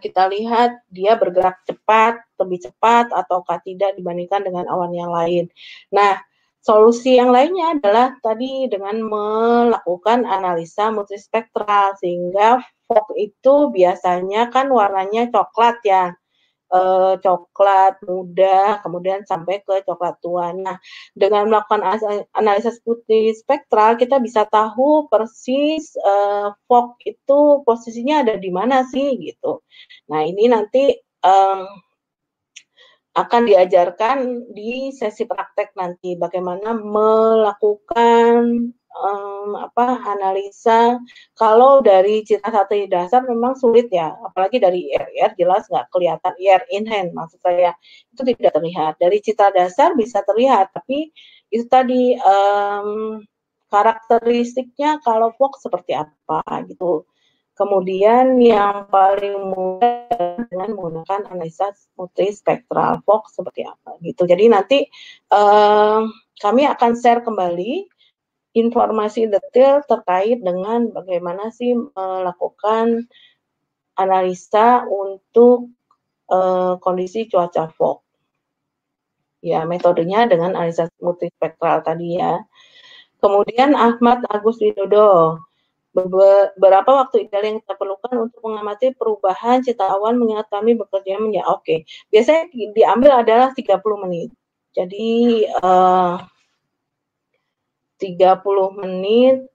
kita lihat dia bergerak cepat, lebih cepat ataukah tidak dibandingkan dengan awan yang lain. Nah, solusi yang lainnya adalah tadi dengan melakukan analisa multispektral, sehingga fog itu biasanya kan warnanya coklat ya, coklat muda, kemudian sampai ke coklat tua. Nah, dengan melakukan analisis multispektral, kita bisa tahu persis fog itu posisinya ada di mana sih gitu. Nah, ini nanti akan diajarkan di sesi praktek nanti bagaimana melakukan analisa. Kalau dari citra satelit dasar memang sulit ya, apalagi dari IR jelas nggak kelihatan, IR in hand maksud saya, itu tidak terlihat. Dari citra dasar bisa terlihat, tapi itu tadi karakteristiknya kalau fog seperti apa gitu. Kemudian yang paling mudah dengan menggunakan analisa multispektral fog seperti apa gitu. Jadi nanti kami akan share kembali informasi detail terkait dengan bagaimana sih melakukan analisa untuk kondisi cuaca fog. Ya, metodenya dengan analisa multispektral tadi ya. Kemudian Ahmad Agus Widodo, beberapa waktu ideal yang kita perlukan untuk mengamati perubahan citra awan mengingat kami bekerja oke. Biasanya diambil adalah 30 menit. Jadi 30 menit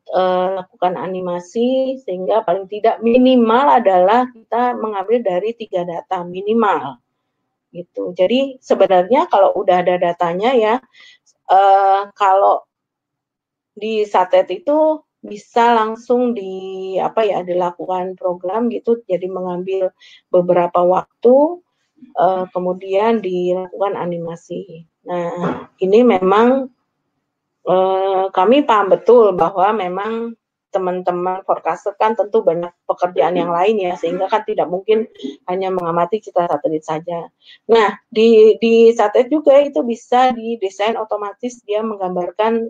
lakukan animasi sehingga paling tidak minimal adalah kita mengambil dari 3 data minimal gitu. Jadi sebenarnya kalau udah ada datanya ya, kalau di satelit itu bisa langsung dilakukan program gitu, jadi mengambil beberapa waktu kemudian dilakukan animasi. Nah, ini memang kami paham betul bahwa memang teman-teman forecaster kan tentu banyak pekerjaan yang lain ya, sehingga kan tidak mungkin hanya mengamati citra satelit saja. Nah, di satelit juga itu bisa didesain otomatis, dia menggambarkan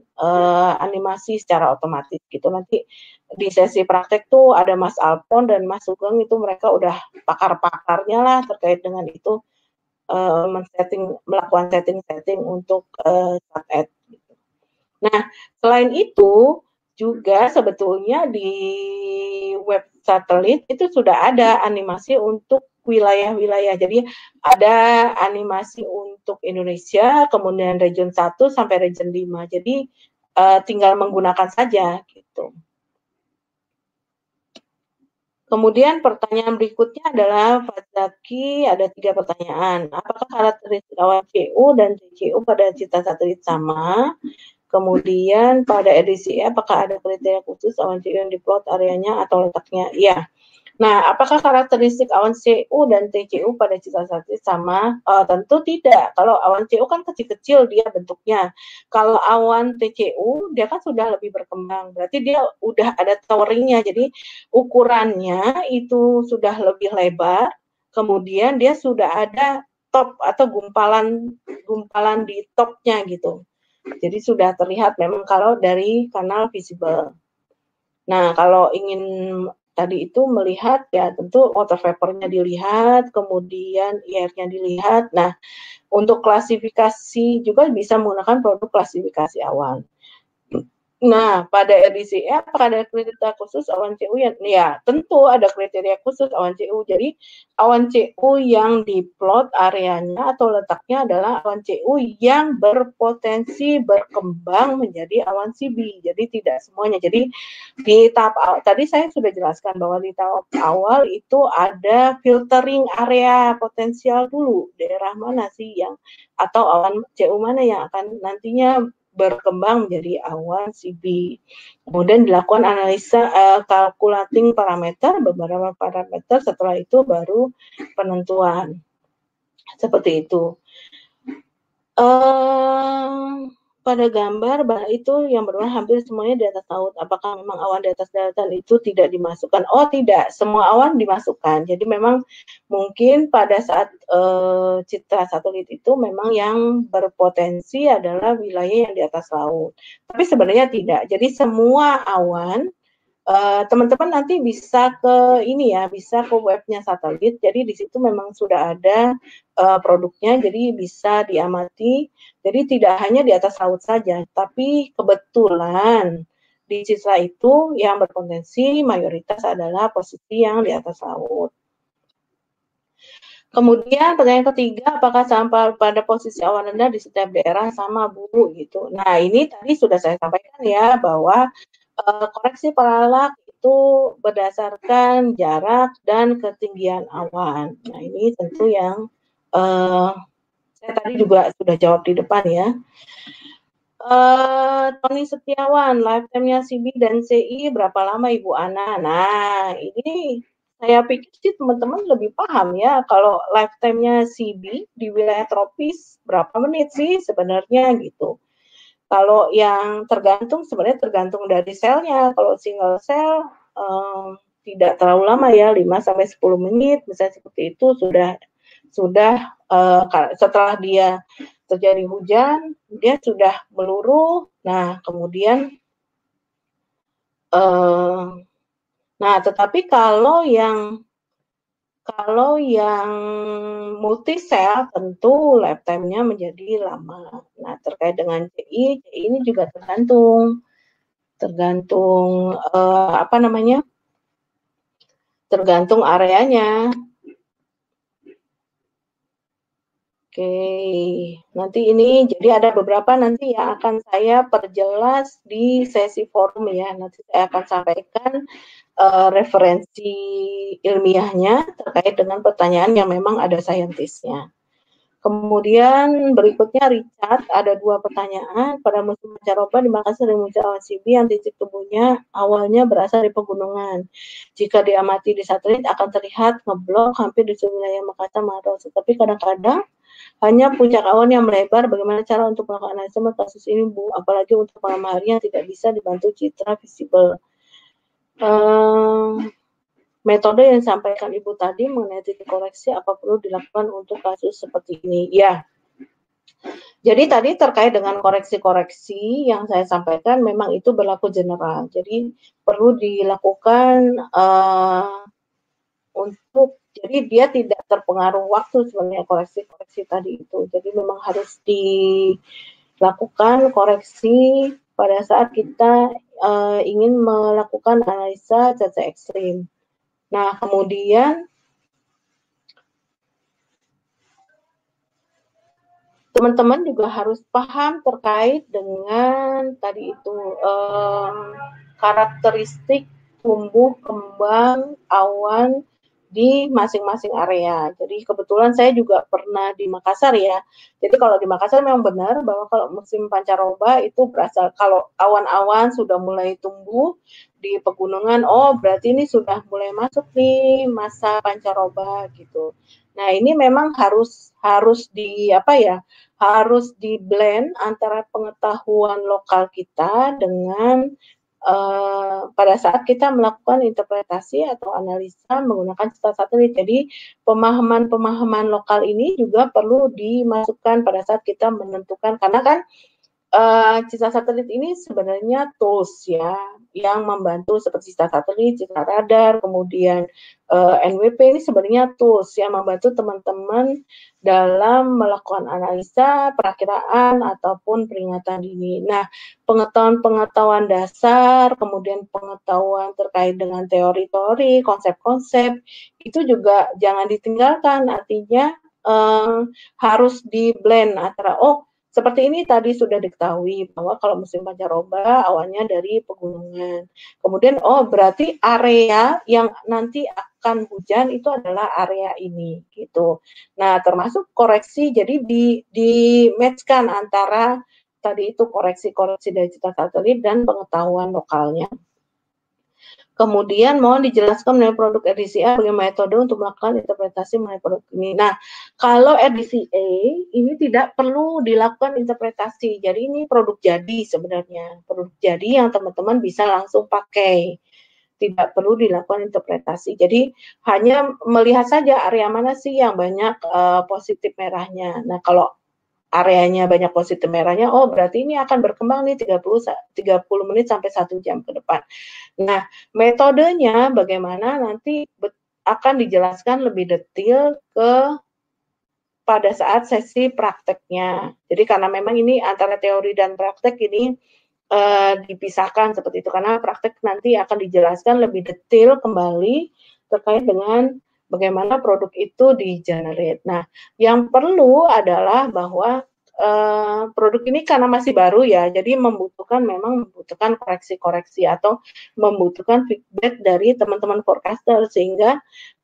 animasi secara otomatis gitu. Nanti di sesi praktek tuh ada Mas Alpon dan Mas Sugeng, itu mereka udah pakar-pakarnya lah terkait dengan itu, melakukan setting-setting untuk satelit. Nah, selain itu juga sebetulnya di web satelit itu sudah ada animasi untuk wilayah-wilayah. Jadi ada animasi untuk Indonesia, kemudian region 1 sampai region 5. Jadi tinggal menggunakan saja gitu. Kemudian pertanyaan berikutnya adalah Pak Zaki ada 3 pertanyaan. Apakah karakteristik awan CU dan CCU pada citra satelit sama? Kemudian pada edisi E, apakah ada kriteria khusus awan CU yang diplot areanya atau letaknya? Iya. Nah, apakah karakteristik awan CU dan TCU pada citra satelit sama? Tentu tidak. Kalau awan CU kan kecil-kecil dia bentuknya. Kalau awan TCU dia kan sudah lebih berkembang. Berarti dia udah ada toweringnya. Jadi ukurannya itu sudah lebih lebar. Kemudian dia sudah ada top atau gumpalan di topnya gitu. Jadi sudah terlihat memang kalau dari kanal visible. Nah, kalau ingin tadi itu melihat ya tentu water vapor-nya dilihat, kemudian air-nya dilihat. Nah, untuk klasifikasi juga bisa menggunakan produk klasifikasi awan. Nah, pada edisi E, apakah ada kriteria khusus awan CU yang ya tentu ada kriteria khusus awan CU. Jadi awan CU yang diplot areanya atau letaknya adalah awan CU yang berpotensi berkembang menjadi awan CB. Jadi tidak semuanya. Jadi di tahap awal, tadi saya sudah jelaskan bahwa di tahap awal itu ada filtering area potensial dulu. Daerah mana sih yang atau awan CU mana yang akan nantinya berkembang menjadi awan CB. Kemudian dilakukan analisa calculating parameter, beberapa parameter, setelah itu baru penentuan. Seperti itu. Pada gambar itu yang berwarna hampir semuanya di atas laut. Apakah memang awan di atas daratan itu tidak dimasukkan? Oh tidak, semua awan dimasukkan. Jadi memang mungkin pada saat citra satelit itu memang yang berpotensi adalah wilayah yang di atas laut. Tapi sebenarnya tidak. Jadi semua awan teman-teman nanti bisa ke ini ya, bisa ke webnya satelit. Jadi di situ memang sudah ada produknya, jadi bisa diamati. Jadi tidak hanya di atas laut saja, tapi kebetulan di citra itu yang berpotensi mayoritas adalah posisi yang di atas laut. Kemudian pertanyaan ketiga, apakah sampah pada posisi awan rendah di setiap daerah sama Bu gitu. Nah ini tadi sudah saya sampaikan ya bahwa koreksi paralak itu berdasarkan jarak dan ketinggian awan. Nah ini tentu yang saya tadi juga sudah jawab di depan ya. Tony Setiawan, lifetime-nya CB dan CI berapa lama Ibu Ana? Nah ini saya pikir sih teman-teman lebih paham ya kalau lifetime-nya CB di wilayah tropis berapa menit sih sebenarnya gitu. Kalau yang sebenarnya tergantung dari selnya. Kalau single cell tidak terlalu lama ya, 5-10 menit misalnya seperti itu sudah setelah dia terjadi hujan, dia sudah meluruh. Nah, kemudian nah tetapi kalau yang multi cell tentu lifetime-nya menjadi lama. Nah, terkait dengan CI ini juga tergantung tergantung areanya. Oke, nanti ini jadi ada beberapa nanti yang akan saya perjelas di sesi forum ya. Nanti saya akan sampaikan referensi ilmiahnya terkait dengan pertanyaan yang memang ada saintisnya. Kemudian berikutnya Richard, ada 2 pertanyaan. Pada musim pancaroba di Makassar dan muncul awan CB yang titik tumbuhnya awalnya berasal dari pegunungan. Jika diamati di satelit akan terlihat ngeblok hampir di seluruh wilayah Makassar Maros. Tetapi kadang-kadang hanya puncak awan yang melebar. Bagaimana cara untuk melakukan analisa kasus ini Bu? Apalagi untuk malam hari yang tidak bisa dibantu citra visible. Metode yang disampaikan Ibu tadi mengenai titik koreksi apa perlu dilakukan untuk kasus seperti ini? Ya. Jadi tadi terkait dengan koreksi-koreksi yang saya sampaikan memang itu berlaku general. Jadi perlu dilakukan jadi dia tidak terpengaruh waktu sebenarnya koreksi-koreksi tadi itu. Jadi memang harus dilakukan koreksi pada saat kita ingin melakukan analisa cuaca ekstrim. Nah, kemudian teman-teman juga harus paham terkait dengan tadi itu karakteristik tumbuh kembang awan di masing-masing area. Jadi kebetulan saya juga pernah di Makassar ya. Jadi kalau di Makassar memang benar bahwa kalau musim pancaroba itu berasal kalau awan-awan sudah mulai tumbuh di pegunungan, oh berarti ini sudah mulai masuk nih masa pancaroba gitu. Nah ini memang harus di apa ya? Harus di blend antara pengetahuan lokal kita dengan pada saat kita melakukan interpretasi atau analisa menggunakan citra satelit. Jadi pemahaman-pemahaman lokal ini juga perlu dimasukkan pada saat kita menentukan, karena kan citra satelit ini sebenarnya tools ya yang membantu seperti citra satelit, citra radar, kemudian NWP ini sebenarnya tools yang membantu teman-teman dalam melakukan analisa, perakiraan ataupun peringatan dini. Nah, pengetahuan-pengetahuan dasar, kemudian pengetahuan terkait dengan teori-teori, konsep-konsep itu juga jangan ditinggalkan. Artinya harus di blend antara seperti ini tadi sudah diketahui bahwa kalau musim pancaroba awannya dari pegunungan. Kemudian berarti area yang nanti akan hujan itu adalah area ini gitu. Nah, termasuk koreksi jadi di match-kan antara tadi itu koreksi-koreksi dari citra satelit dan pengetahuan lokalnya. Kemudian mohon dijelaskan mengenai produk RDCA bagaimana metode untuk melakukan interpretasi mengenai produk ini. Nah, kalau RDCA ini tidak perlu dilakukan interpretasi. Jadi ini produk jadi sebenarnya. Produk jadi yang teman-teman bisa langsung pakai. Tidak perlu dilakukan interpretasi. Jadi hanya melihat saja area mana sih yang banyak positif merahnya. Nah, kalau areanya banyak positif merahnya, berarti ini akan berkembang nih 30 menit sampai 1 jam ke depan. Nah, metodenya bagaimana nanti akan dijelaskan lebih detail pada saat sesi prakteknya. Jadi karena memang ini antara teori dan praktek ini dipisahkan seperti itu, karena praktek nanti akan dijelaskan lebih detail kembali terkait dengan bagaimana produk itu di-generate. Nah, yang perlu adalah bahwa produk ini karena masih baru ya, jadi memang membutuhkan koreksi-koreksi atau membutuhkan feedback dari teman-teman forecaster, sehingga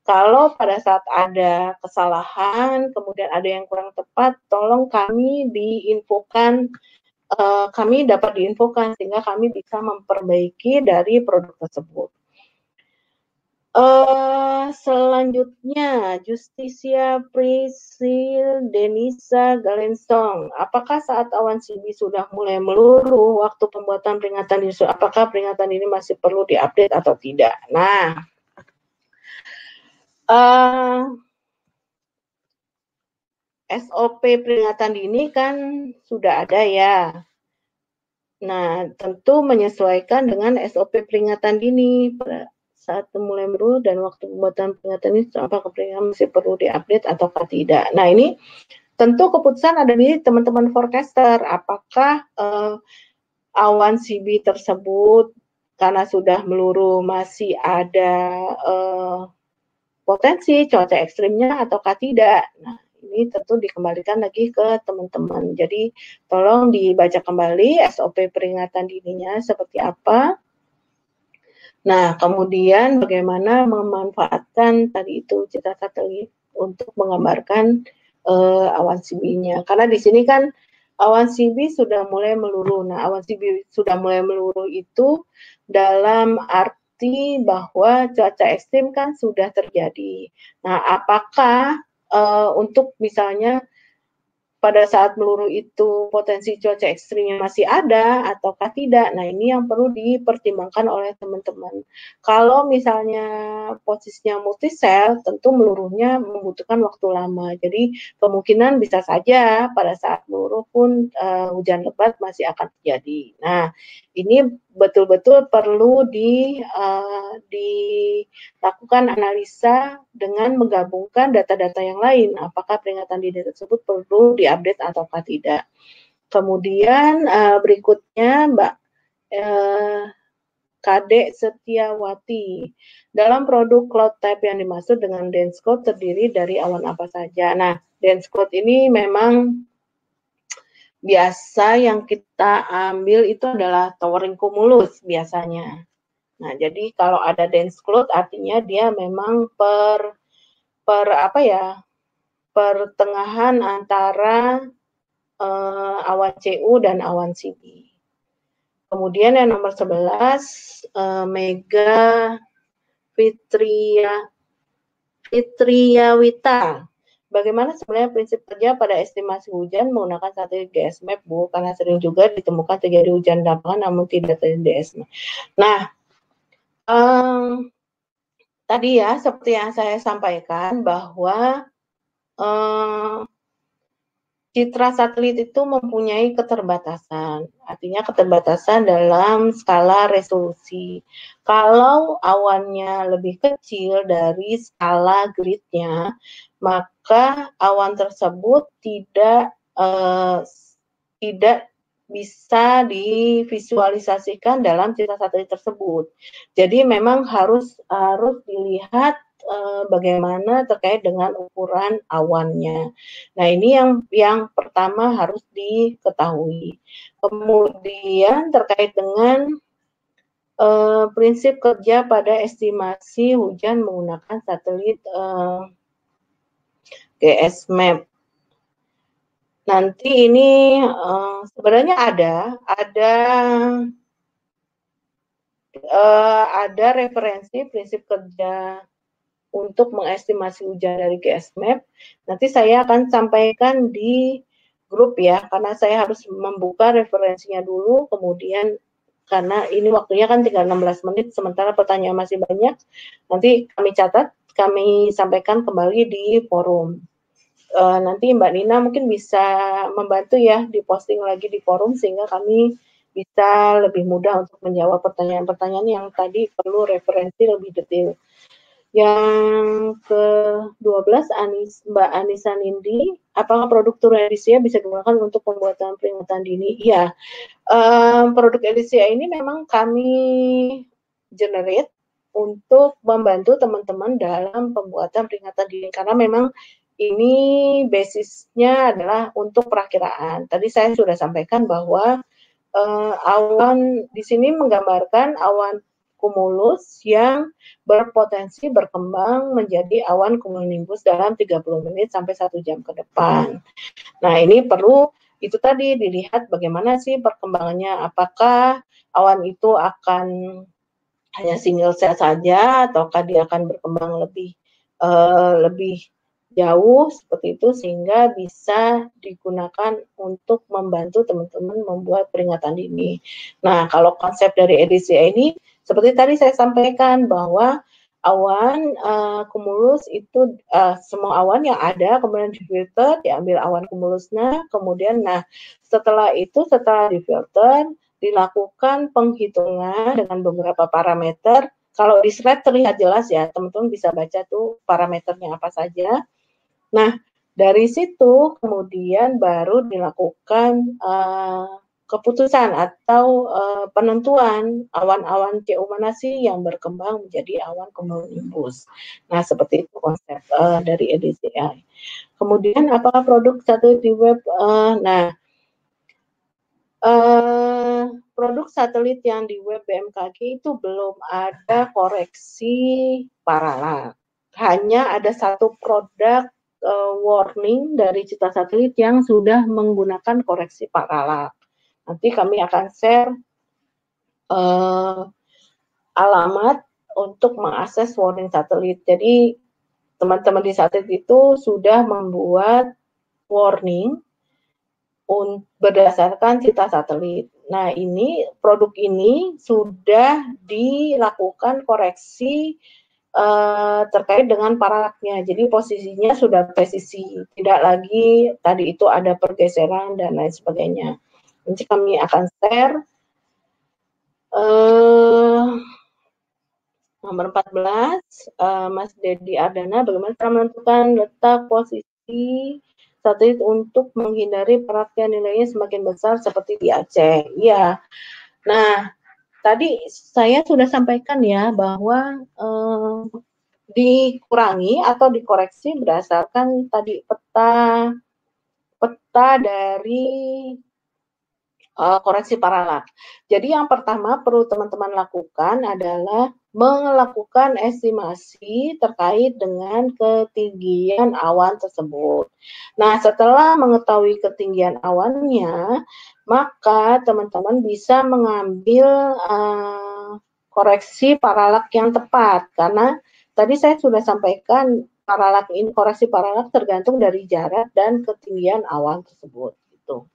kalau pada saat ada kesalahan, kemudian ada yang kurang tepat, tolong kami dapat diinfokan sehingga kami bisa memperbaiki dari produk tersebut. Selanjutnya, Justicia Priscil Denisa Galensong. Apakah saat awan CB sudah mulai meluruh waktu pembuatan peringatan dini, apakah peringatan ini masih perlu diupdate atau tidak? Nah, SOP peringatan dini kan sudah ada ya. Nah, tentu menyesuaikan dengan SOP peringatan dini saat mulai meluruh dan waktu pembuatan peringatan ini apakah peringatan masih perlu diupdate atau tidak. Nah, ini tentu keputusan ada di teman-teman forecaster, apakah awan CB tersebut karena sudah meluruh masih ada potensi cuaca ekstrimnya ataukah tidak. Nah, ini tentu dikembalikan lagi ke teman-teman. Jadi tolong dibaca kembali SOP peringatan dininya seperti apa. Nah, kemudian bagaimana memanfaatkan tadi itu citra satelit untuk menggambarkan awan CB-nya. Karena di sini kan awan CB sudah mulai meluruh. Nah, awan CB sudah mulai meluruh itu dalam arti bahwa cuaca ekstrim kan sudah terjadi. Nah, apakah untuk misalnya pada saat meluruh itu potensi cuaca ekstrimnya masih ada ataukah tidak. Nah, ini yang perlu dipertimbangkan oleh teman-teman. Kalau misalnya posisinya multisel, tentu meluruhnya membutuhkan waktu lama. Jadi kemungkinan bisa saja pada saat meluruh pun hujan lebat masih akan terjadi. Nah, ini betul-betul perlu dilakukan analisa dengan menggabungkan data-data yang lain. Apakah peringatan dini tersebut perlu diupdate ataukah tidak. Kemudian berikutnya Mbak Kadek Setiawati. Dalam produk cloud type yang dimaksud dengan dense cloud terdiri dari awan apa saja. Nah, dense cloud ini memang biasa yang kita ambil itu adalah towering cumulus biasanya. Nah, jadi kalau ada dense cloud artinya dia memang pertengahan antara awan CU dan awan CB. Kemudian yang nomor 11 Mega Fitriawita. Bagaimana sebenarnya prinsip kerja pada estimasi hujan menggunakan satelit GSMAP, Bu? Karena sering juga ditemukan terjadi hujan lapangan namun tidak terjadi GSMAP. Nah, tadi ya seperti yang saya sampaikan bahwa citra satelit itu mempunyai keterbatasan, artinya keterbatasan dalam skala resolusi. Kalau awannya lebih kecil dari skala gridnya, maka awan tersebut tidak bisa divisualisasikan dalam citra satelit tersebut. Jadi memang harus dilihat bagaimana terkait dengan ukuran awannya. Nah, ini yang pertama harus diketahui. Kemudian terkait dengan prinsip kerja pada estimasi hujan menggunakan satelit GSMAP. Nanti ini sebenarnya ada referensi prinsip kerja untuk mengestimasi hujan dari GSMAP. Nanti saya akan sampaikan di grup ya, karena saya harus membuka referensinya dulu, kemudian karena ini waktunya kan tinggal 16 menit, sementara pertanyaan masih banyak, nanti kami catat, kami sampaikan kembali di forum. Nanti Mbak Nina mungkin bisa membantu ya, diposting lagi di forum, sehingga kami bisa lebih mudah untuk menjawab pertanyaan-pertanyaan yang tadi perlu referensi lebih detail. Yang ke-12 Mbak Anissa Nindi, apakah produk Tur Edisia bisa digunakan untuk pembuatan peringatan dini? Iya, produk Edisia ini memang kami generate untuk membantu teman-teman dalam pembuatan peringatan dini, karena memang ini basisnya adalah untuk perakiraan. Tadi saya sudah sampaikan bahwa awan di sini menggambarkan awan cumulus yang berpotensi berkembang menjadi awan cumulonimbus dalam 30 menit sampai 1 jam ke depan. Nah, ini perlu itu tadi dilihat bagaimana sih perkembangannya, apakah awan itu akan hanya single cell saja ataukah dia akan berkembang lebih jauh seperti itu, sehingga bisa digunakan untuk membantu teman-teman membuat peringatan dini. Nah, kalau konsep dari edisi ini seperti tadi saya sampaikan bahwa awan cumulus itu semua awan yang ada kemudian difilter, diambil awan cumulusnya, kemudian setelah difilter dilakukan penghitungan dengan beberapa parameter. Kalau di slide terlihat jelas ya, teman-teman bisa baca tuh parameternya apa saja. Nah, dari situ kemudian baru dilakukan keputusan atau penentuan awan-awan CU mana sih yang berkembang menjadi awan cumulonimbus. Nah, seperti itu konsep dari EDCI. Kemudian apakah produk satelit di web? Produk satelit yang di web BMKG itu belum ada koreksi paralel. Hanya ada satu produk warning dari citra satelit yang sudah menggunakan koreksi paralel. Nanti kami akan share alamat untuk mengakses warning satelit. Jadi teman-teman di satelit itu sudah membuat warning berdasarkan citra satelit. Nah, ini produk ini sudah dilakukan koreksi terkait dengan paralaknya. Jadi posisinya sudah presisi, tidak lagi tadi itu ada pergeseran dan lain sebagainya. Nanti kami akan share nomor 14, Mas Dedi Ardana, bagaimana cara menentukan letak posisi satelit untuk menghindari perakiraan nilainya semakin besar seperti di Aceh. Iya. Nah, tadi saya sudah sampaikan ya bahwa dikurangi atau dikoreksi berdasarkan tadi peta dari koreksi paralak. Jadi yang pertama perlu teman-teman lakukan adalah melakukan estimasi terkait dengan ketinggian awan tersebut. Nah, setelah mengetahui ketinggian awannya, maka teman-teman bisa mengambil koreksi paralak yang tepat, karena tadi saya sudah sampaikan paralak ini, koreksi paralak tergantung dari jarak dan ketinggian awan tersebut. Gitu.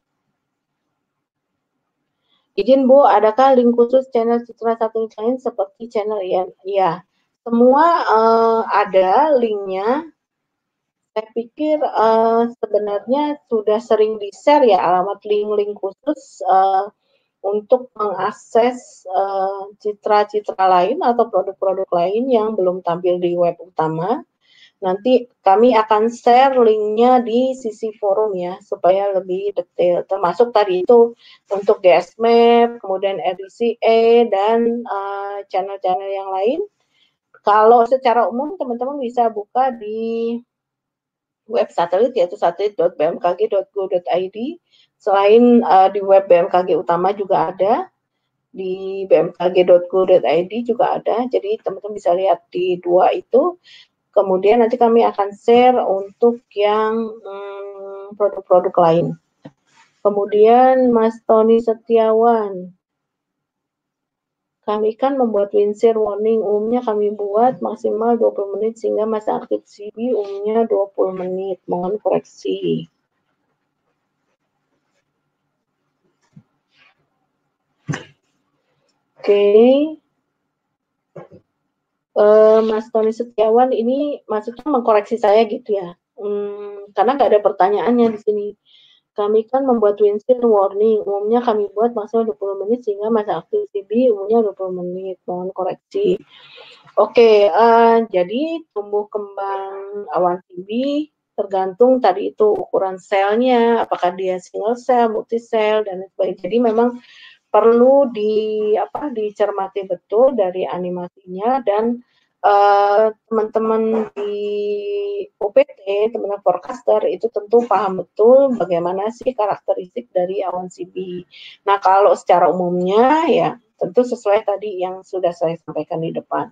Izin Bu, adakah link khusus channel Citra satelit lain seperti channel IAN? Iya, semua ada linknya. Saya pikir sebenarnya sudah sering di-share ya alamat link-link khusus untuk mengakses citra-citra lain atau produk-produk lain yang belum tampil di web utama. Nanti kami akan share linknya di sisi forum ya, supaya lebih detail. Termasuk tadi itu untuk GSMap, kemudian RDCA, dan channel-channel yang lain. Kalau secara umum teman-teman bisa buka di web satelit, yaitu satelit.bmkg.go.id. Selain di web BMKG utama juga ada, di bmkg.go.id juga ada. Jadi teman-teman bisa lihat di dua itu. Kemudian nanti kami akan share untuk yang produk-produk lain. Kemudian Mas Tony Setiawan, kami kan membuat windshear warning, umumnya kami buat maksimal 20 menit sehingga masa aktif CB umumnya 20 menit. Mohon koreksi. Oke. Mas Tony Setiawan ini maksudnya mengkoreksi saya gitu ya. Karena nggak ada pertanyaannya di sini. Kami kan membuat windshear warning, umumnya kami buat maksimal 20 menit sehingga masa aktif CB umumnya 20 menit. Mohon koreksi. Oke, jadi tumbuh kembang awan CB tergantung tadi itu ukuran selnya, apakah dia single cell, multi cell, dan sebagainya. Jadi memang perlu dicermati betul dari animasinya, dan teman-teman di UPT, teman-teman forecaster itu tentu paham betul bagaimana sih karakteristik dari awan CB. Nah, kalau secara umumnya ya tentu sesuai tadi yang sudah saya sampaikan di depan.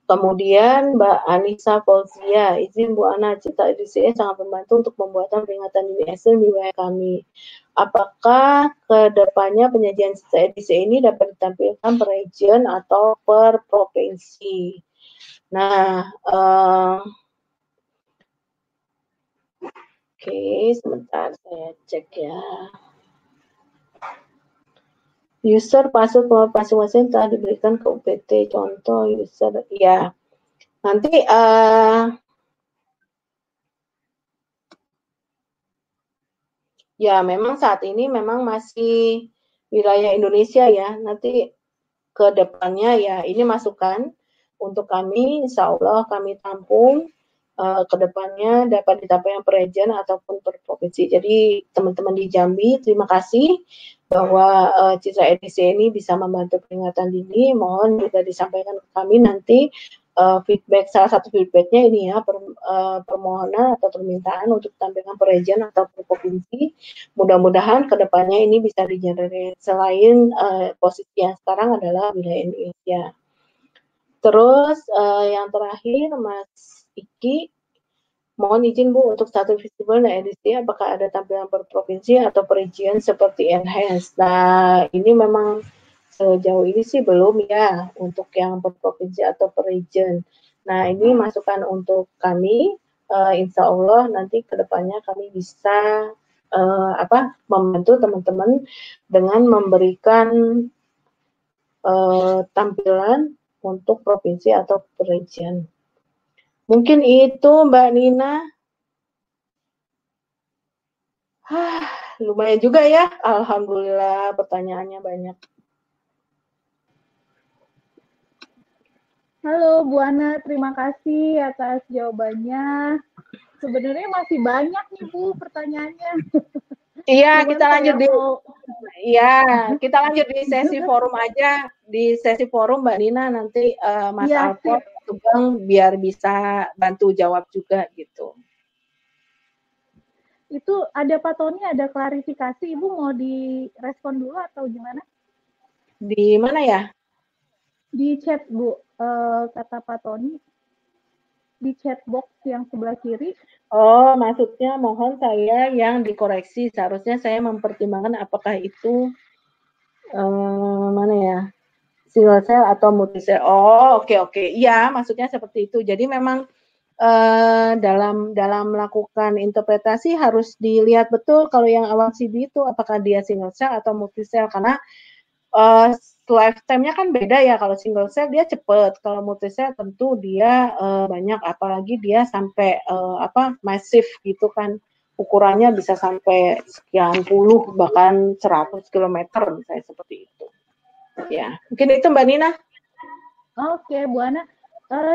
Kemudian Mbak Anissa Fauzia, izin Bu Ana, Citra EDCA sangat membantu untuk pembuatan peringatan dini ekstrim di wilayah kami. Apakah kedepannya penyajian Citra EDCA ini dapat ditampilkan per region atau per provinsi? Nah, oke, sebentar saya cek ya. User password masing-masing telah diberikan ke UPT. Contoh user, ya. Nanti ya memang saat ini memang masih wilayah Indonesia ya. Nanti ke depannya ya ini masukan untuk kami, insya Allah kami tampung ke depannya dapat ditampilkan per region ataupun per provinsi. Jadi teman-teman di Jambi, terima kasih bahwa Citra EDC ini bisa membantu peringatan dini. Mohon juga disampaikan ke kami nanti feedback, salah satu feedbacknya ini ya, permohonan atau permintaan untuk tampilkan per region atau per provinsi. Mudah-mudahan ke depannya ini bisa digenerate selain posisi yang sekarang adalah wilayah Indonesia. Terus yang terakhir Mas Iki, mohon izin Bu untuk satu festival dan edisi apakah ada tampilan per provinsi atau per region seperti enhance. Nah ini memang sejauh ini sih belum ya untuk yang per provinsi atau per region. Nah ini masukan untuk kami, insya Allah nanti kedepannya kami bisa membantu teman-teman dengan memberikan tampilan untuk provinsi atau region. Mungkin itu Mbak Nina. Lumayan juga ya. Alhamdulillah pertanyaannya banyak. Halo Bu Ana, terima kasih atas jawabannya. Sebenarnya masih banyak nih Bu pertanyaannya. Iya, kita lanjut kita lanjut di sesi forum aja. Di sesi forum Mbak Nina nanti Mas Alfons Tugeng biar bisa bantu jawab juga gitu. Itu ada Pak Tony, ada klarifikasi, Ibu mau direspon dulu atau gimana? Di mana ya? Di chat Bu, kata Pak Tony, di chat box yang sebelah kiri. Oh, maksudnya mohon saya yang dikoreksi. Seharusnya saya mempertimbangkan apakah itu mana ya, single cell atau multi cell. Oh, oke. Iya, maksudnya seperti itu. Jadi memang dalam melakukan interpretasi harus dilihat betul kalau yang awal CD itu apakah dia single cell atau multi cell, karena lifetime-nya kan beda ya. Kalau single cell dia cepet, kalau multi cell tentu dia banyak, apalagi dia sampai masif gitu kan, ukurannya bisa sampai sekian puluh bahkan 100 km misalnya seperti itu. Ya, mungkin itu Mbak Nina. Oke, Bu Ana.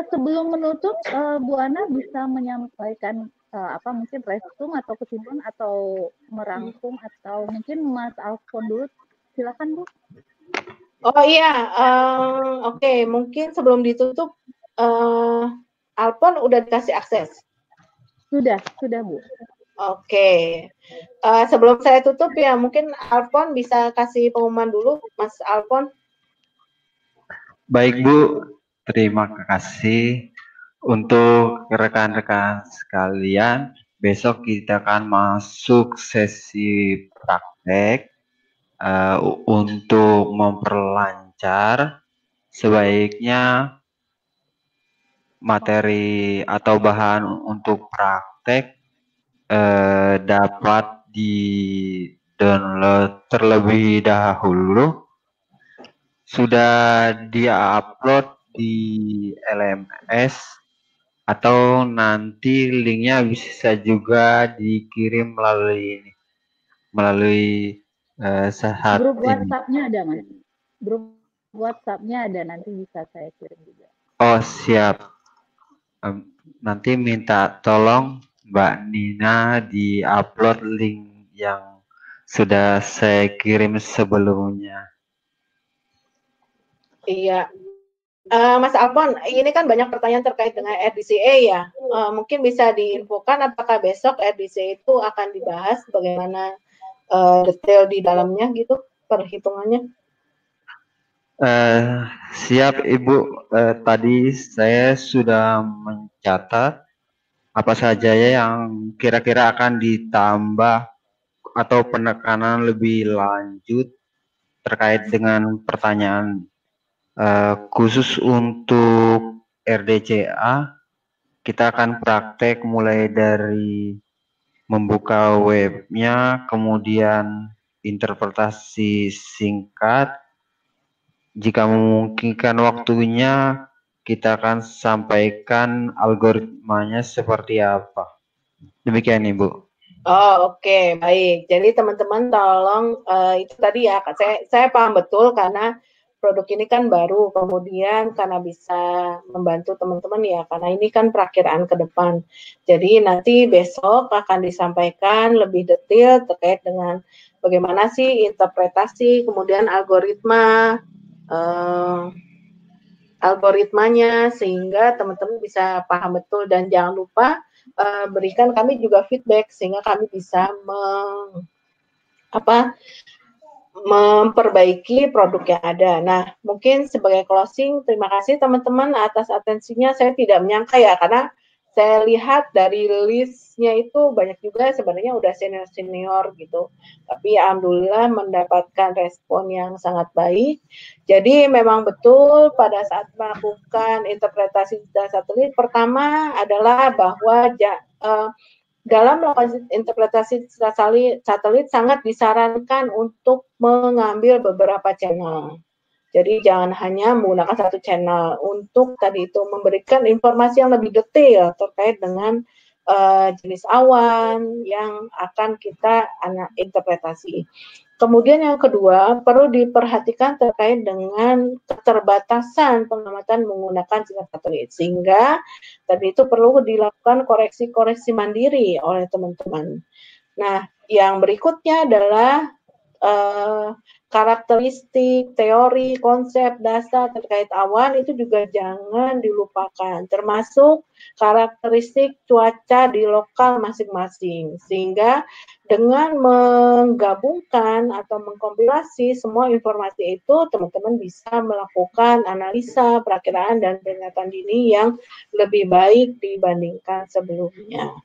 Sebelum menutup, Bu Ana bisa menyampaikan mungkin resum atau kesimpulan atau merangkum, atau mungkin Mas Alfon dulu. Silakan Bu. Oh iya, oke. Mungkin sebelum ditutup, Alfon udah dikasih akses? Sudah Bu. Oke. Sebelum saya tutup ya, mungkin Alfon bisa kasih pengumuman dulu, Mas Alfon. Baik Bu, terima kasih untuk rekan-rekan sekalian. Besok kita akan masuk sesi praktek. Untuk memperlancar, sebaiknya materi atau bahan untuk praktek dapat di-download terlebih dahulu. Sudah dia-upload di LMS atau nanti linknya bisa juga dikirim melalui saat grup ini. WhatsApp-nya ada Mas. Grup WhatsApp-nya ada, nanti bisa saya kirim juga. Oh siap. Nanti minta tolong Mbak Nina di-upload link yang sudah saya kirim sebelumnya. Iya. Mas Alfon, ini kan banyak pertanyaan terkait dengan RDCA ya. Mungkin bisa diinfokan apakah besok RDCA itu akan dibahas bagaimana detail di dalamnya gitu, perhitungannya. Siap Ibu, tadi saya sudah mencatat apa saja yang kira-kira akan ditambah atau penekanan lebih lanjut terkait dengan pertanyaan. Khusus untuk RDCA, kita akan praktek mulai dari membuka webnya, kemudian interpretasi singkat. Jika memungkinkan waktunya, kita akan sampaikan algoritmanya seperti apa. Demikian Ibu. Oh oke, baik. Jadi teman-teman tolong itu tadi ya, saya paham betul karena produk ini kan baru, kemudian karena bisa membantu teman-teman ya, karena ini kan perakiraan ke depan. Jadi nanti besok akan disampaikan lebih detail terkait dengan bagaimana sih interpretasi, kemudian algoritmanya, sehingga teman-teman bisa paham betul. Dan jangan lupa berikan kami juga feedback sehingga kami bisa memperbaiki produk yang ada. Nah, mungkin sebagai closing, terima kasih teman-teman atas atensinya. Saya tidak menyangka ya, karena saya lihat dari listnya itu banyak juga sebenarnya udah senior-senior gitu. Tapi alhamdulillah mendapatkan respon yang sangat baik. Jadi memang betul pada saat melakukan interpretasi data satelit, pertama adalah bahwa dalam melakukan interpretasi satelit sangat disarankan untuk mengambil beberapa channel. Jadi jangan hanya menggunakan satu channel untuk tadi itu memberikan informasi yang lebih detail terkait dengan jenis awan yang akan kita interpretasi. Kemudian yang kedua, perlu diperhatikan terkait dengan keterbatasan pengamatan menggunakan sinyal satelit, sehingga tadi itu perlu dilakukan koreksi-koreksi mandiri oleh teman-teman. Nah, yang berikutnya adalah karakteristik, teori, konsep, dasar terkait awan itu juga jangan dilupakan, termasuk karakteristik cuaca di lokal masing-masing. Sehingga dengan menggabungkan atau mengkompilasi semua informasi itu, teman-teman bisa melakukan analisa, perakiraan, dan peringatan dini yang lebih baik dibandingkan sebelumnya.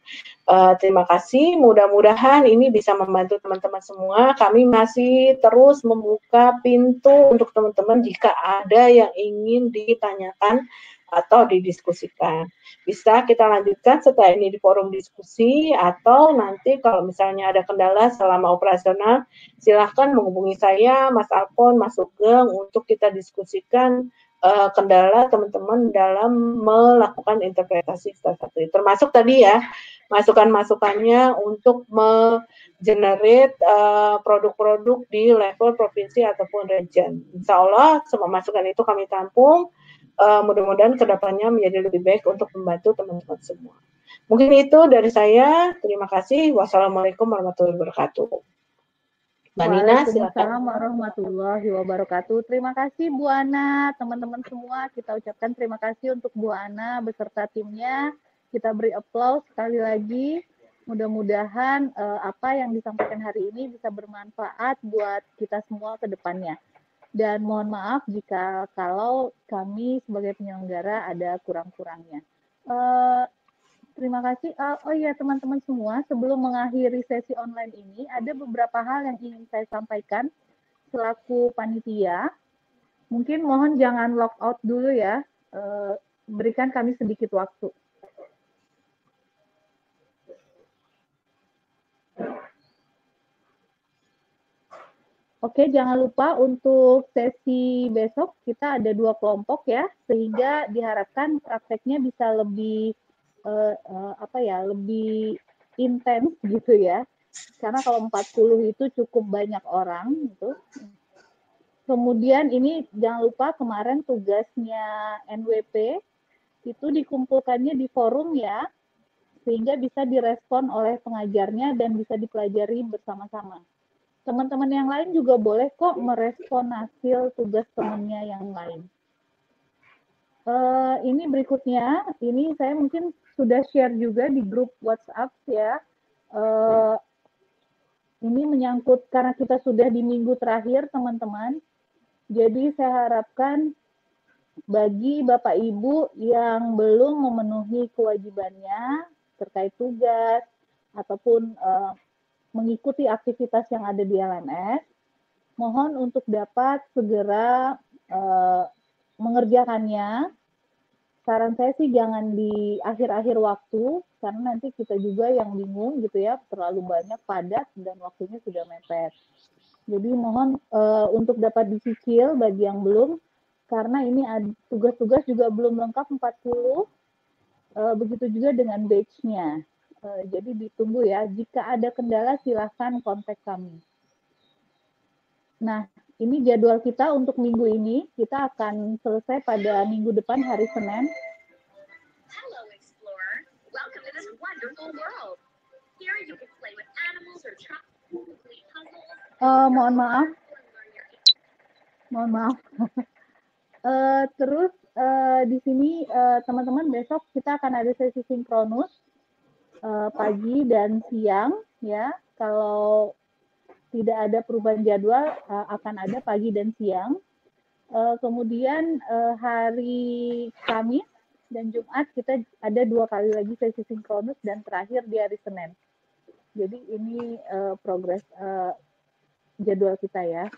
Terima kasih, mudah-mudahan ini bisa membantu teman-teman semua. Kami masih terus membuka pintu untuk teman-teman jika ada yang ingin ditanyakan atau didiskusikan. Bisa kita lanjutkan setelah ini di forum diskusi, atau nanti kalau misalnya ada kendala selama operasional, silahkan menghubungi saya, Mas Alfon, Mas Sugeng, untuk kita diskusikan kendala teman-teman dalam melakukan interpretasi satelit. Termasuk tadi ya, masukan-masukannya untuk generate produk-produk di level provinsi ataupun region. Insya Allah semua masukan itu kami tampung. Mudah-mudahan kedepannya menjadi lebih baik untuk membantu teman-teman semua. Mungkin itu dari saya. Terima kasih. Wassalamualaikum warahmatullahi wabarakatuh. Mbak Nina, silakan. Waalaikumsalam warahmatullahi wabarakatuh. Terima kasih Bu Ana, teman-teman semua. Kita ucapkan terima kasih untuk Bu Ana beserta timnya. Kita beri aplaus sekali lagi. Mudah-mudahan apa yang disampaikan hari ini bisa bermanfaat buat kita semua ke depannya. Dan mohon maaf jika kalau kami sebagai penyelenggara ada kurang-kurangnya. Terima kasih. Oh iya teman-teman semua, sebelum mengakhiri sesi online ini, ada beberapa hal yang ingin saya sampaikan selaku panitia. Mungkin mohon jangan log out dulu ya, berikan kami sedikit waktu. Oke, jangan lupa untuk sesi besok kita ada 2 kelompok ya, sehingga diharapkan prakteknya bisa lebih lebih intens gitu ya. Karena kalau 40 itu cukup banyak orang gitu. Kemudian ini jangan lupa kemarin tugasnya NWP itu dikumpulkannya di forum ya, sehingga bisa direspon oleh pengajarnya dan bisa dipelajari bersama-sama. Teman-teman yang lain juga boleh kok merespon hasil tugas temannya yang lain. Ini berikutnya, ini saya mungkin sudah share juga di grup WhatsApp ya. Ini menyangkut karena kita sudah di minggu terakhir teman-teman. Jadi saya harapkan bagi Bapak Ibu yang belum memenuhi kewajibannya terkait tugas ataupun mengikuti aktivitas yang ada di LMS, mohon untuk dapat segera mengerjakannya. Saran saya sih jangan di akhir-akhir waktu, karena nanti kita juga yang bingung gitu ya, terlalu banyak padat dan waktunya sudah mepet. Jadi mohon untuk dapat dicicil bagi yang belum, karena ini tugas-tugas juga belum lengkap 40, begitu juga dengan batch-nya. Jadi ditunggu ya, jika ada kendala silahkan kontak kami. Nah, ini jadwal kita untuk minggu ini, kita akan selesai pada minggu depan hari Senin. Hello Explorer, welcome to this wonderful world. Here you can play with animals or try complete puzzles. Mohon maaf. Terus di sini teman-teman besok kita akan ada sesi sinkronus pagi dan siang ya. Kalau tidak ada perubahan jadwal akan ada pagi dan siang. Kemudian hari Kamis dan Jumat kita ada 2 kali lagi sesi sinkronus dan terakhir di hari Senin. Jadi ini progres jadwal kita ya.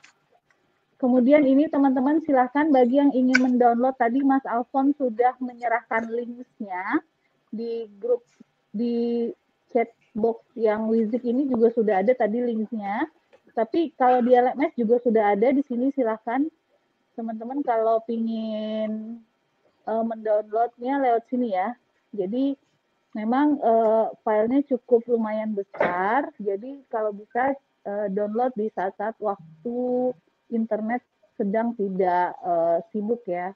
Kemudian ini teman-teman silahkan bagi yang ingin mendownload, tadi Mas Alfon sudah menyerahkan linknya di grup, di chat box yang Wizik ini juga sudah ada tadi linknya. Tapi kalau di LMS juga sudah ada di sini, silahkan teman-teman kalau ingin mendownloadnya lewat sini ya. Jadi memang filenya cukup lumayan besar, jadi kalau bisa download di saat-saat waktu internet sedang tidak sibuk ya.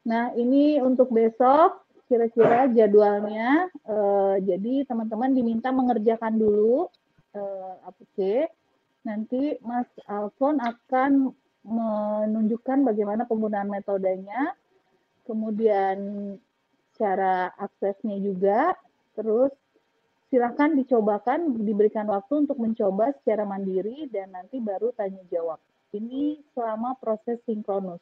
Nah, ini untuk besok kira-kira jadwalnya. Jadi teman-teman diminta mengerjakan dulu Oke, nanti Mas Alfon akan menunjukkan bagaimana penggunaan metodenya, kemudian cara aksesnya juga, terus silahkan dicobakan, diberikan waktu untuk mencoba secara mandiri dan nanti baru tanya jawab. Ini selama proses sinkronus.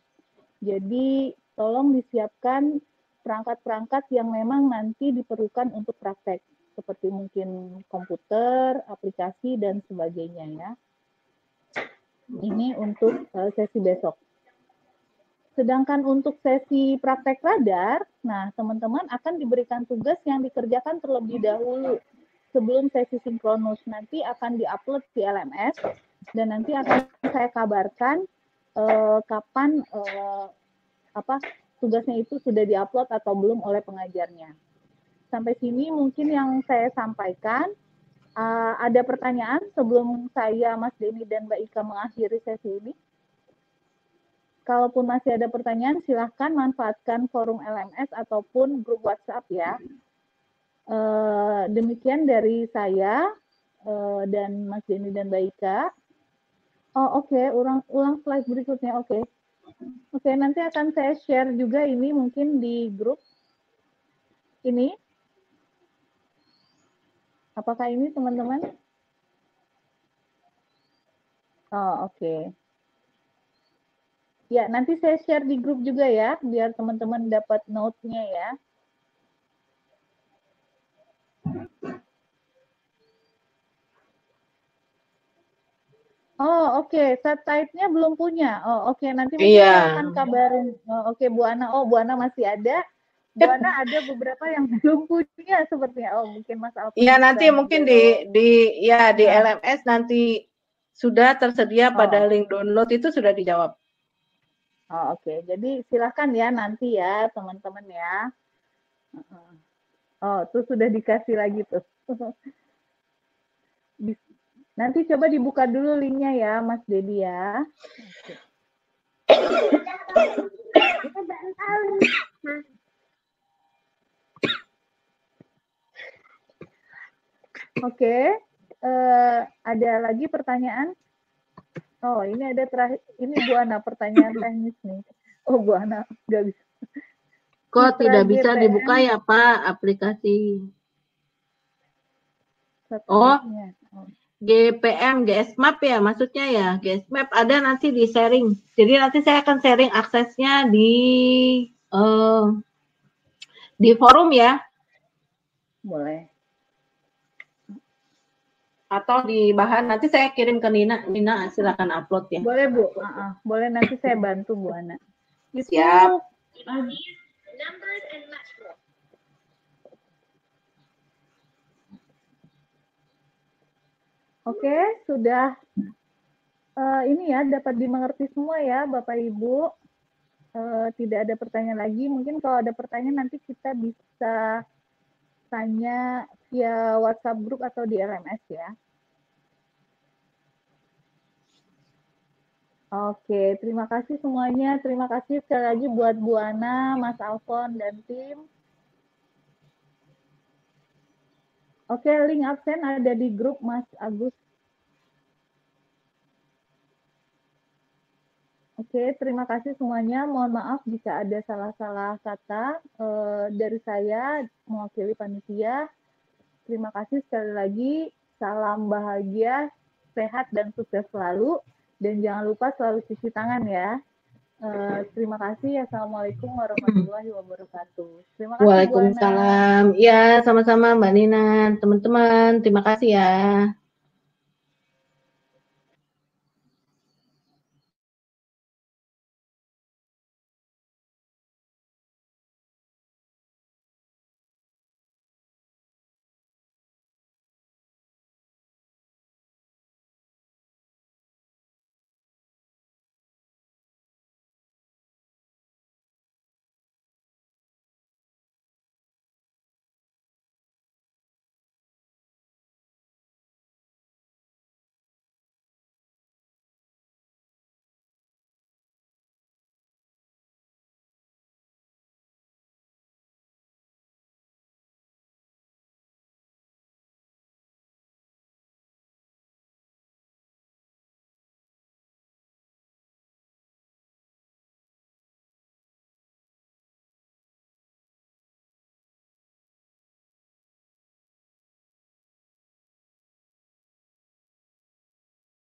Jadi tolong disiapkan perangkat-perangkat yang memang nanti diperlukan untuk praktek, seperti mungkin komputer, aplikasi, dan sebagainya ya. Ini untuk sesi besok. Sedangkan untuk sesi praktek radar, nah teman-teman akan diberikan tugas yang dikerjakan terlebih dahulu sebelum sesi sinkronus. Nanti akan diupload di LMS dan nanti akan saya kabarkan kapan tugasnya itu sudah diupload atau belum oleh pengajarnya. Sampai sini mungkin yang saya sampaikan. Ada pertanyaan sebelum saya, Mas Denny dan Mbak Ika mengakhiri sesi ini? Kalaupun masih ada pertanyaan, silahkan manfaatkan forum LMS ataupun grup WhatsApp ya. Demikian dari saya dan Mas Denny dan Mbak Ika. Oh oke, ulang slide berikutnya. Oke, nanti akan saya share juga ini mungkin di grup ini. Apakah ini teman-teman? Oh oke. Ya, nanti saya share di grup juga ya, biar teman-teman dapat note-nya ya. Oh oke, subtitle-nya belum punya. Oh oke, nanti mungkin saya akan kabarin. Oh, oke, Bu Ana. Oh, Bu Ana masih ada. Bu Ana ada beberapa yang belum punya sepertinya. Oh, mungkin Mas Alvin. Iya, nanti mungkin di LMS nanti sudah tersedia pada link download itu sudah dijawab. Oh oke, jadi silahkan ya nanti ya teman-teman ya. Oh, tuh sudah dikasih lagi tuh. Nanti coba dibuka dulu linknya ya, Mas Dedi ya. Oke, ada lagi pertanyaan? Oh, ini ada terakhir. Ini Bu Ana, pertanyaan teknis nih. Oh, Bu Ana, nggak bisa. Kok tidak bisa dibuka ya, Pak, aplikasi? Oh. GPM, GSMAP ya maksudnya ya. GSMAP ada nanti di sharing. Jadi nanti saya akan sharing aksesnya di forum ya. Boleh. Atau di bahan nanti saya kirim ke Nina. Nina silakan upload ya. Boleh Bu. Boleh nanti saya bantu Bu Ana. Siap. Oke, sudah ini ya dapat dimengerti semua ya Bapak Ibu. Tidak ada pertanyaan lagi. Mungkin kalau ada pertanyaan nanti kita bisa tanya via WhatsApp group atau di LMS ya. Oke, terima kasih semuanya. Terima kasih sekali lagi buat Bu Ana, Mas Alfon, dan tim. Oke, link absen ada di grup Mas Agus. Oke, terima kasih semuanya. Mohon maaf jika ada salah-salah kata dari saya mewakili panitia. Terima kasih sekali lagi. Salam bahagia, sehat, dan sukses selalu. Dan jangan lupa selalu cuci tangan ya. Terima kasih. Assalamualaikum warahmatullahi wabarakatuh. Terima kasih. Waalaikumsalam. Ya, sama-sama Mbak Nina. Teman-teman, terima kasih ya.